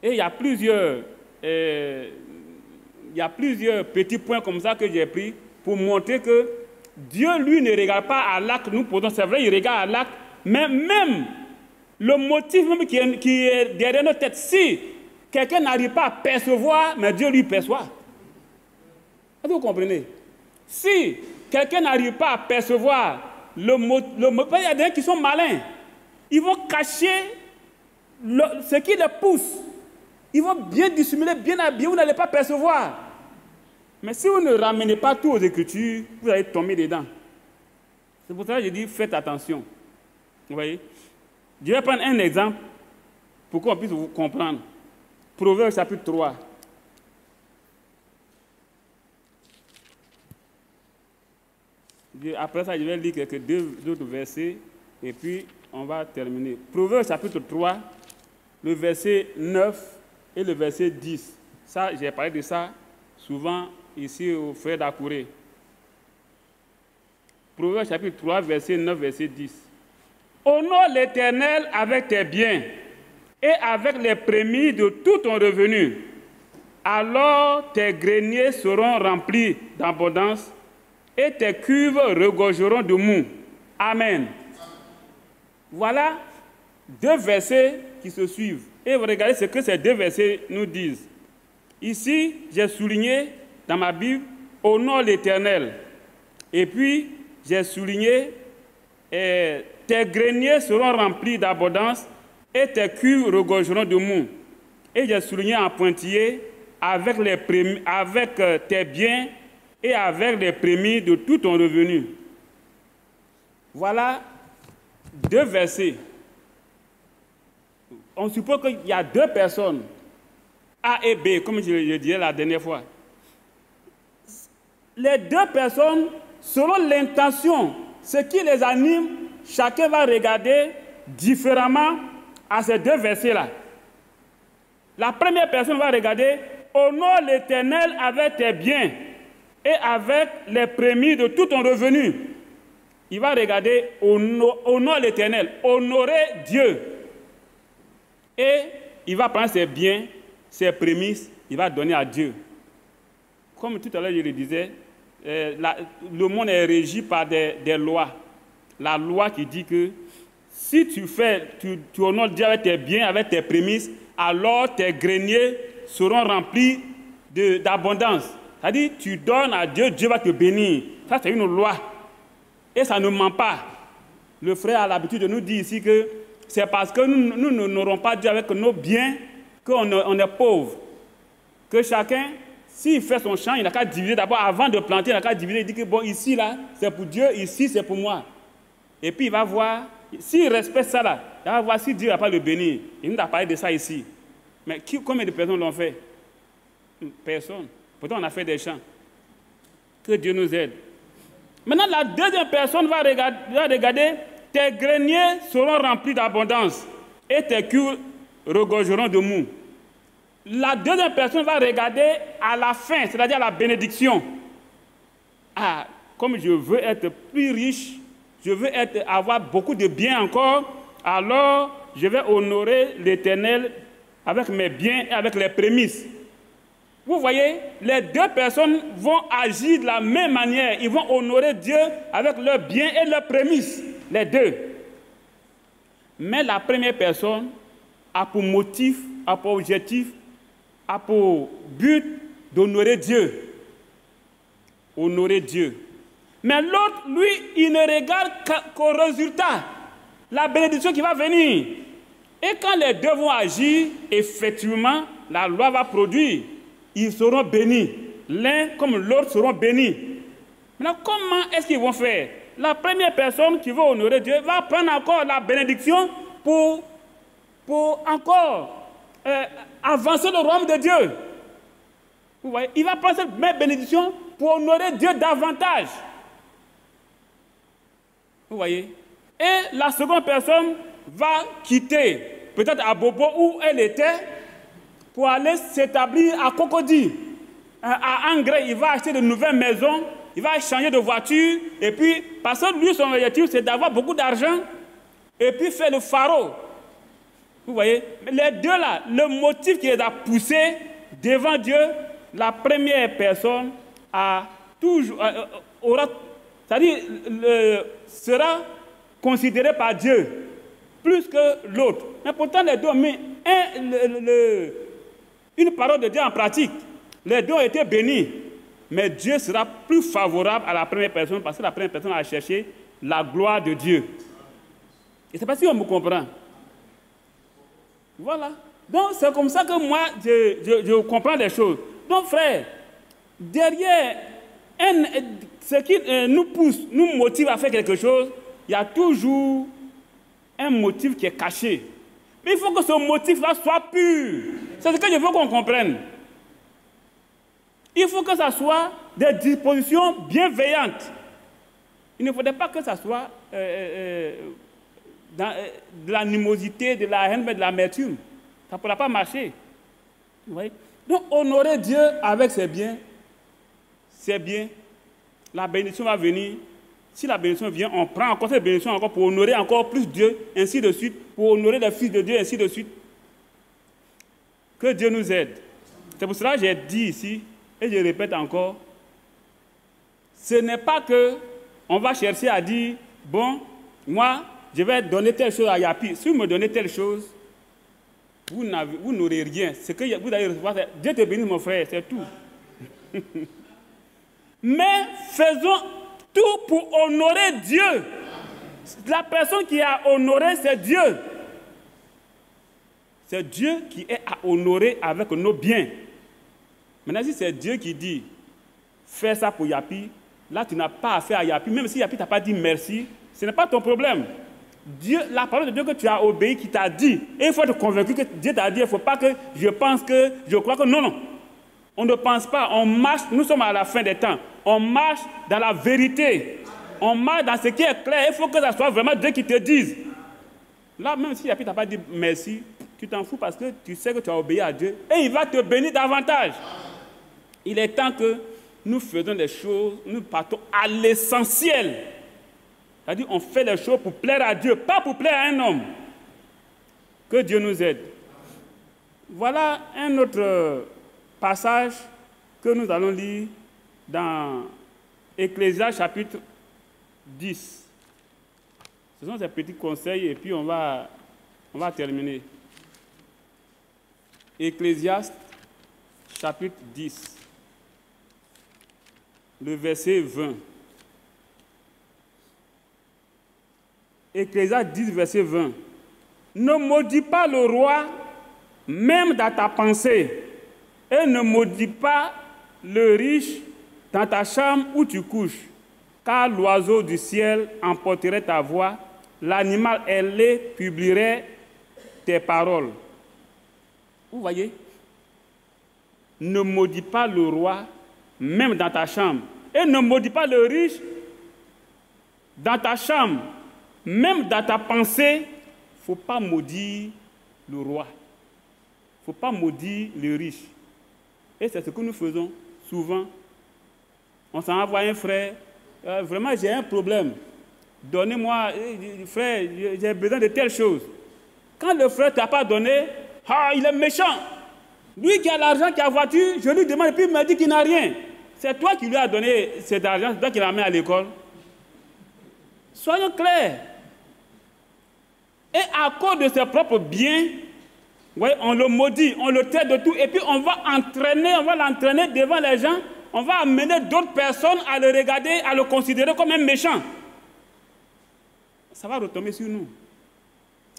Et il y a plusieurs petits points comme ça que j'ai pris pour montrer que Dieu, lui, ne regarde pas à l'acte que nous posons. C'est vrai, il regarde à l'acte, mais même le motif même qui est derrière notre tête, si quelqu'un n'arrive pas à percevoir, mais Dieu lui perçoit. Est-ce que vous comprenez? Si quelqu'un n'arrive pas à percevoir il y a des gens qui sont malins. Ils vont cacher ce qui les pousse. Ils vont bien dissimuler, bien habiller, vous n'allez pas percevoir. Mais si vous ne ramenez pas tout aux Écritures, vous allez tomber dedans. C'est pour ça que je dis, faites attention. Vous voyez? Je vais prendre un exemple pour qu'on puisse vous comprendre. Proverbes chapitre 3. Après ça, je vais lire quelques deux autres versets et puis on va terminer. Proverbes chapitre 3, le verset 9 et le verset 10. Ça, j'ai parlé de ça souvent ici au frère d'Akouré. Proverbes chapitre 3, verset 9, verset 10. Honore l'Éternel avec tes biens et avec les prémices de tout ton revenu. Alors tes greniers seront remplis d'abondance et tes cuves regorgeront de mou. Amen. Voilà deux versets qui se suivent. Et vous regardez ce que ces deux versets nous disent. Ici, j'ai souligné dans ma Bible, honore l'Éternel. Et puis, j'ai souligné, tes greniers seront remplis d'abondance et tes cuves regorgeront de mou. Et j'ai souligné en pointillé, avec tes biens et avec les prémices de tout ton revenu. Voilà deux versets. On suppose qu'il y a deux personnes, A et B, comme je disais la dernière fois. Les deux personnes, selon l'intention, ce qui les anime, chacun va regarder différemment à ces deux versets-là. La première personne va regarder « Honore l'Éternel avec tes biens et avec les prémices de tout ton revenu. » Il va regarder « Honore l'Éternel », honorer Dieu. Et il va prendre ses biens, ses prémices, il va donner à Dieu. Comme tout à l'heure je le disais, le monde est régi par des lois. La loi qui dit que si tu honores Dieu avec tes biens, avec tes prémices, alors tes greniers seront remplis d'abondance. C'est-à-dire, tu donnes à Dieu, Dieu va te bénir. Ça, c'est une loi. Et ça ne ment pas. Le frère a l'habitude de nous dire ici que c'est parce que nous n'aurons pas Dieu avec nos biens qu'on est pauvre. Que chacun, s'il fait son champ, il n'a qu'à diviser d'abord, avant de planter, il n'a qu'à diviser. Il dit que bon, ici, là, c'est pour Dieu, ici, c'est pour moi. Et puis, il va voir, s'il respecte ça, là, il va voir si Dieu n'a pas le bénir. Il nous a parlé de ça ici. Mais combien de personnes l'ont fait? Personne. Pourtant, on a fait des champs. Que Dieu nous aide. Maintenant, la deuxième personne va regarder, tes greniers seront remplis d'abondance et tes cuves regorgeront de mou. La deuxième personne va regarder à la fin, c'est-à-dire à la bénédiction. Ah, comme je veux être plus riche, je veux avoir beaucoup de biens encore, alors je vais honorer l'Éternel avec mes biens et avec les prémices. Vous voyez, les deux personnes vont agir de la même manière. Ils vont honorer Dieu avec leurs biens et leurs prémices, les deux. Mais la première personne a pour motif, a pour objectif, a pour but d'honorer Dieu. Honorer Dieu. Mais l'autre, lui, il ne regarde qu'au résultat, la bénédiction qui va venir. Et quand les deux vont agir, effectivement, la loi va produire. Ils seront bénis. L'un comme l'autre seront bénis. Maintenant, comment est-ce qu'ils vont faire? La première personne qui veut honorer Dieu va prendre encore la bénédiction pour encore avancer le royaume de Dieu. Vous voyez? Il va prendre cette même bénédiction pour honorer Dieu davantage. Vous voyez? Et la seconde personne va quitter, peut-être à Bobo où elle était, pour aller s'établir à Cocody. À Angré, il va acheter de nouvelles maisons, il va changer de voiture, et puis, parce que lui, son objectif, c'est d'avoir beaucoup d'argent, et puis faire le pharaon. Vous voyez? Les deux là, le motif qui les a poussés devant Dieu, la première personne c'est-à-dire, sera considérée par Dieu plus que l'autre. Mais pourtant, les deux ont mis une parole de Dieu en pratique. Les deux ont été bénis. Mais Dieu sera plus favorable à la première personne parce que la première personne a cherché la gloire de Dieu. Et je ne sais pas si on me comprend. Voilà. Donc, c'est comme ça que moi, je comprends les choses. Donc, frère, derrière ce qui nous pousse, nous motive à faire quelque chose, il y a toujours un motif qui est caché. Mais il faut que ce motif-là soit pur. C'est ce que je veux qu'on comprenne. Il faut que ça soit des dispositions bienveillantes. Il ne faudrait pas que ça soit de l'animosité, de la haine, mais de l'amertume. Ça ne pourra pas marcher. Vous voyez? Donc, honorer Dieu avec ses biens, c'est bien. La bénédiction va venir. Si la bénédiction vient, on prend encore cette bénédiction encore pour honorer encore plus Dieu, ainsi de suite, pour honorer les fils de Dieu, ainsi de suite. Que Dieu nous aide. C'est pour cela que j'ai dit ici, et je répète encore, ce n'est pas que on va chercher à dire, bon, moi, je vais donner telle chose à Yapi. Si vous me donnez telle chose, vous n'aurez rien. Ce que vous allez recevoir, c'est Dieu te bénisse, mon frère, c'est tout. Mais faisons tout pour honorer Dieu. La personne qui a honoré, c'est Dieu. C'est Dieu qui est à honorer avec nos biens. Maintenant, si c'est Dieu qui dit, fais ça pour Yapi, là, tu n'as pas affaire à Yapi. Même si Yapi ne t'a pas dit merci, ce n'est pas ton problème. Dieu, la parole de Dieu que tu as obéi, qui t'a dit, et il faut être convaincu que Dieu t'a dit, il ne faut pas que je pense que, je crois que, non, non. On ne pense pas, on marche, nous sommes à la fin des temps, on marche dans la vérité, on marche dans ce qui est clair, il faut que ça soit vraiment Dieu qui te dise. Là, même si Yapi ne t'a pas dit merci, tu t'en fous parce que tu sais que tu as obéi à Dieu, et il va te bénir davantage. Il est temps que nous faisons des choses, nous partons à l'essentiel. C'est-à-dire, on fait les choses pour plaire à Dieu, pas pour plaire à un homme. Que Dieu nous aide. Voilà un autre passage que nous allons lire dans Ecclésias chapitre 10. Ce sont ces petits conseils et puis on va terminer. Ecclésias chapitre 10. Le verset 20. Ecclésias 10, verset 20. Ne maudis pas le roi, même dans ta pensée, et ne maudis pas le riche dans ta chambre où tu couches, car l'oiseau du ciel emporterait ta voix, l'animal ailé publierait tes paroles. Vous voyez? Ne maudis pas le roi, même dans ta chambre. Et ne maudis pas le riche dans ta chambre. Même dans ta pensée, il ne faut pas maudire le roi. Il ne faut pas maudire le riche. Et c'est ce que nous faisons souvent. On s'en envoie un frère. Vraiment, j'ai un problème. Donnez-moi, frère, j'ai besoin de telle chose. Quand le frère ne t'a pas donné, il est méchant. Lui qui a l'argent, qui a la voiture, je lui demande, et puis il me dit qu'il n'a rien. C'est toi qui lui as donné cet argent, c'est toi qui l'as mis à l'école. Soyons clairs. Et à cause de ses propres biens, ouais, on le maudit, on le traite de tout, et puis on va l'entraîner devant les gens, on va amener d'autres personnes à le regarder, à le considérer comme un méchant. Ça va retomber sur nous.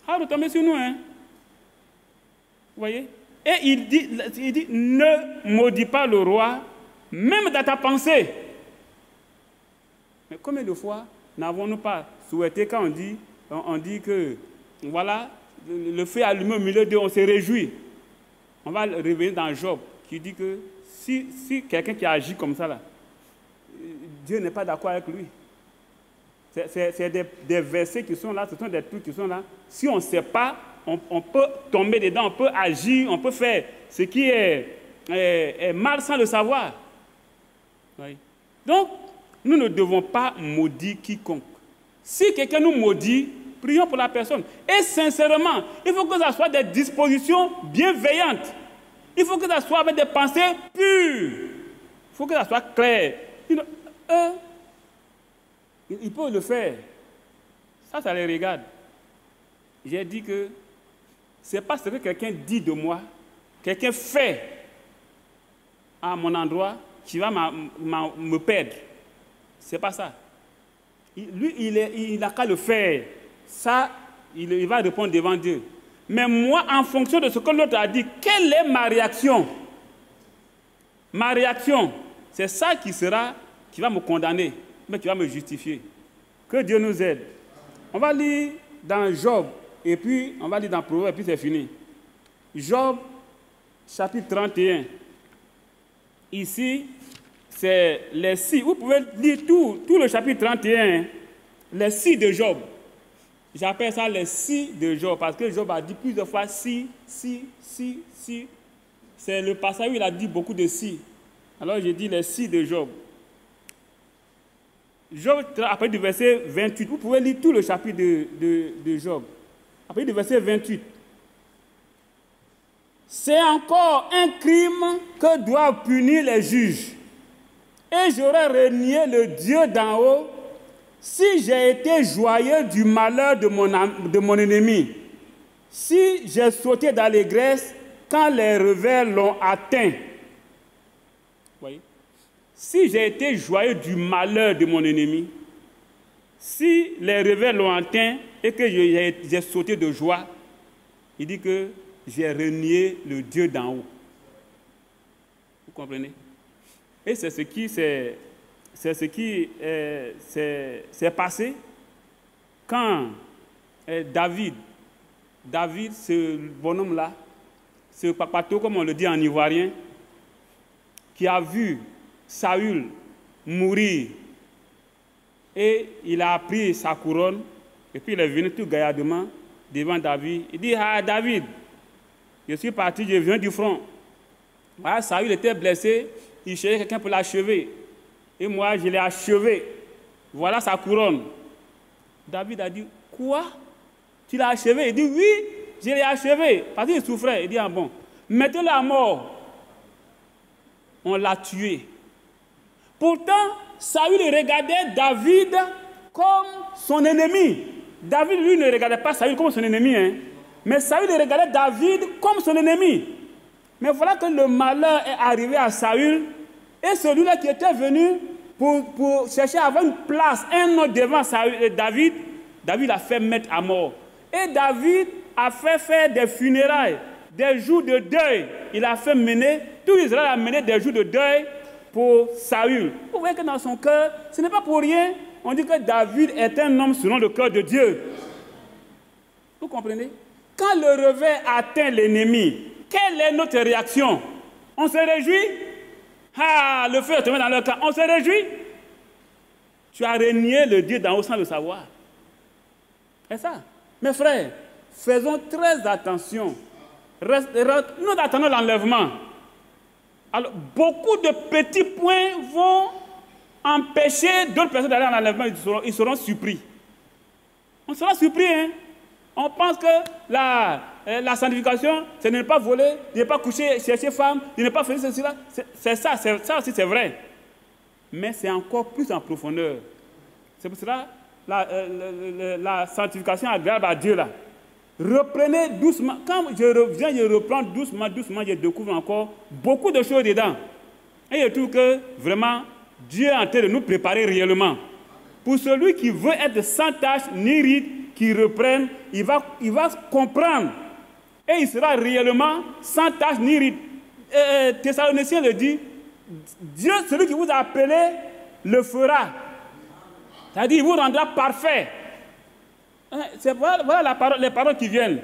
Ça va retomber sur nous, hein. Vous voyez? Et il dit, ne maudis pas le roi, même dans ta pensée. Mais combien de fois n'avons-nous pas souhaité quand on dit que, voilà, le feu allumé au milieu d'eux, on se réjouit. On va revenir dans Job, qui dit que si quelqu'un qui agit comme ça, là, Dieu n'est pas d'accord avec lui. C'est des versets qui sont là, ce sont des trucs qui sont là. Si on ne sait pas, on peut tomber dedans, on peut agir, on peut faire ce qui est mal sans le savoir. Oui. Donc, nous ne devons pas maudire quiconque. Si quelqu'un nous maudit, prions pour la personne. Et sincèrement, il faut que ça soit des dispositions bienveillantes. Il faut que ça soit avec des pensées pures. Il faut que ça soit clair. Il peut le faire. Ça les regarde. J'ai dit que ce n'est pas ce que quelqu'un dit de moi, quelqu'un fait à mon endroit qui va me perdre. Ce n'est pas ça. Lui, il n'a qu'à le faire. Ça, il va répondre devant Dieu. Mais moi, en fonction de ce que l'autre a dit, quelle est ma réaction? Ma réaction, c'est ça qui va me condamner, mais qui va me justifier. Que Dieu nous aide. On va lire dans Job, et puis on va lire dans Proverbe, et puis c'est fini. Job, chapitre 31. Ici, c'est les si. Vous pouvez lire tout le chapitre 31, les si de Job. J'appelle ça les si de Job, parce que Job a dit plusieurs fois si. C'est le passage où il a dit beaucoup de si. Alors j'ai dit les si de Job. Job, après du verset 28, vous pouvez lire tout le chapitre de Job. Après du verset 28. C'est encore un crime que doivent punir les juges. Et j'aurais renié le Dieu d'en haut si j'ai été joyeux du malheur de mon ennemi. Si j'ai sauté d'allégresse quand les revers l'ont atteint. Voyez? Si j'ai été joyeux du malheur de mon ennemi, si les revers l'ont atteint et que j'ai sauté de joie, il dit que j'ai renié le Dieu d'en haut. Vous comprenez? Et c'est ce qui s'est passé quand David, ce bonhomme-là, ce papato, comme on le dit en ivoirien, qui a vu Saül mourir, et il a pris sa couronne, et puis il est venu tout gaillardement devant David. Il dit: ah David, je suis parti, je viens du front. Voilà, Saül était blessé, il cherchait quelqu'un pour l'achever. Et moi, je l'ai achevé. Voilà sa couronne. David a dit: quoi? Tu l'as achevé? Il dit: oui, je l'ai achevé. Parce qu'il souffrait. Il dit: ah bon, mettez-le à mort. On l'a tué. Pourtant, Saül regardait David comme son ennemi. David, lui, ne regardait pas Saül comme son ennemi, hein. Mais Saül regardait David comme son ennemi. Mais voilà que le malheur est arrivé à Saül, et celui-là qui était venu pour chercher à avoir une place, un nom devant David, David l'a fait mettre à mort. Et David a fait faire des funérailles, des jours de deuil. Il a fait mener, tout Israël a mené des jours de deuil pour Saül. Vous voyez que dans son cœur, ce n'est pas pour rien, on dit que David est un homme selon le cœur de Dieu. Vous comprenez? Quand le revers atteint l'ennemi, quelle est notre réaction? On se réjouit? Ah, le feu est tombé dans leur camp. On se réjouit? Tu as renié le Dieu d'en haut sans le savoir. C'est ça. Mes frères, faisons très attention. Nous attendons l'enlèvement. Alors, beaucoup de petits points vont empêcher d'autres personnes d'aller en enlèvement. Ils seront surpris. On sera surpris, hein? On pense que la sanctification, c'est de ne pas voler, de ne pas coucher, chercher femme, de ne pas faire ceci, là. C'est ça aussi c'est vrai. Mais c'est encore plus en profondeur. C'est pour cela la sanctification agréable à Dieu là. Reprenez doucement. Quand je reviens, je reprends doucement, je découvre encore beaucoup de choses dedans. Et je trouve que vraiment, Dieu est en train de nous préparer réellement. Pour celui qui veut être sans tache ni ride, qui reprenne, il va comprendre. Et il sera réellement sans tache ni ride. Thessaloniciens le dit, Dieu, celui qui vous a appelé, le fera. C'est-à-dire, il vous rendra parfait. Voilà les paroles qui viennent.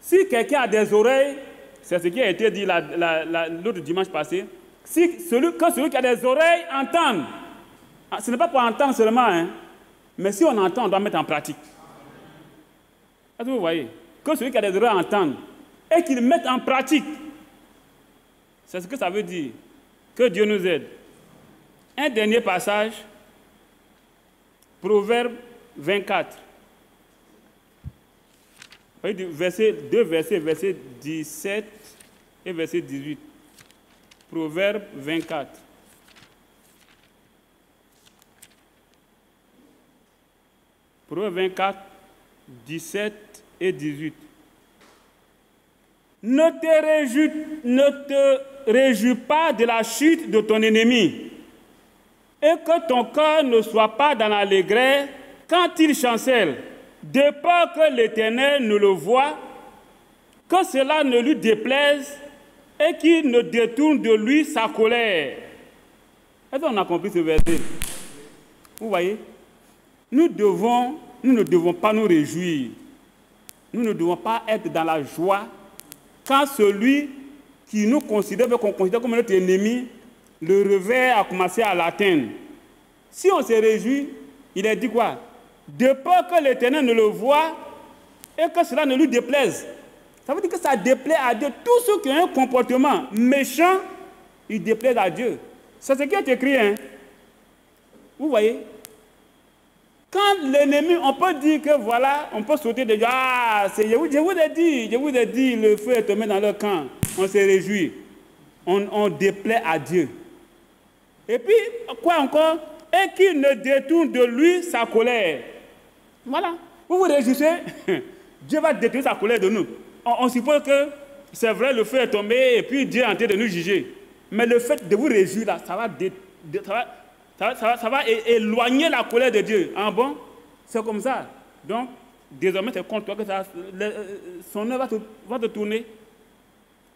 Si quelqu'un a des oreilles, c'est ce qui a été dit l'autre dimanche passé, quand celui qui a des oreilles entend, ce n'est pas pour entendre seulement, hein, mais si on entend, on doit mettre en pratique. Est-ce que vous voyez? Que celui qui a des oreilles entende et qu'il mette en pratique. C'est ce que ça veut dire. Que Dieu nous aide. Un dernier passage, Proverbe 24. Verset 17 et verset 18. Proverbe 24. Proverbe 24, 17 et 18. Ne te réjouis pas de la chute de ton ennemi, et que ton cœur ne soit pas dans l'allégresse quand il chancelle, de peur que l'Éternel ne le voie, que cela ne lui déplaise et qu'il ne détourne de lui sa colère. Est-ce qu'on a compris ce verset? Vous voyez? Nous ne devons pas nous réjouir. Nous ne devons pas être dans la joie quand celui qui nous considère, qu'on considère comme notre ennemi, le revers a commencé à l'atteindre. Si on se réjouit, il a dit quoi? De peur que l'Éternel ne le voie et que cela ne lui déplaise. Ça veut dire que ça déplaît à Dieu. Tous ceux qui ont un comportement méchant, ils déplaisent à Dieu. C'est ce qui est écrit, hein? Vous voyez? Quand l'ennemi, on peut dire que voilà, on peut sauter de Dieu. Ah, je vous ai dit, le feu est tombé dans leur camp. On se réjouit. On déplaît à Dieu. Et puis, quoi encore? Et qu'il ne détourne de lui sa colère. Voilà. Vous vous réjouissez? Dieu va détruire sa colère de nous. On suppose que c'est vrai, le feu est tombé et puis Dieu est en train de nous juger. Mais le fait de vous réjouir, là, ça va éloigner la colère de Dieu. Ah bon? C'est comme ça. Donc, désormais, c'est contre toi que son œuvre va te tourner.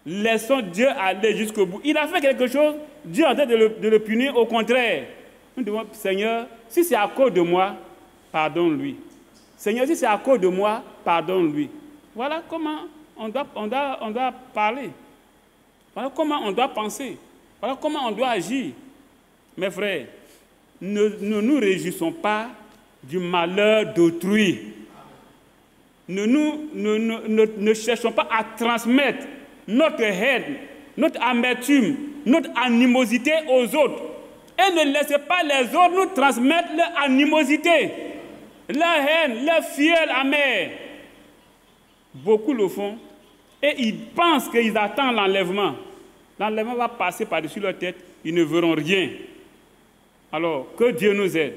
Laissons Dieu aller jusqu'au bout. Il a fait quelque chose, Dieu est en train de le punir. Au contraire, nous devons, Seigneur, si c'est à cause de moi, pardonne-lui. Seigneur, si c'est à cause de moi, pardonne-lui. Voilà comment on doit parler. Voilà comment on doit penser. Voilà comment on doit agir. Mes frères, ne nous réjouissons pas du malheur d'autrui. Ne cherchons pas à transmettre notre haine, notre amertume, notre animosité aux autres. Et ne laissez pas les autres nous transmettre leur animosité, leur haine, leur fiel amer. Beaucoup le font et ils pensent qu'ils attendent l'enlèvement. L'enlèvement va passer par-dessus leur tête, ils ne verront rien. Alors, que Dieu nous aide.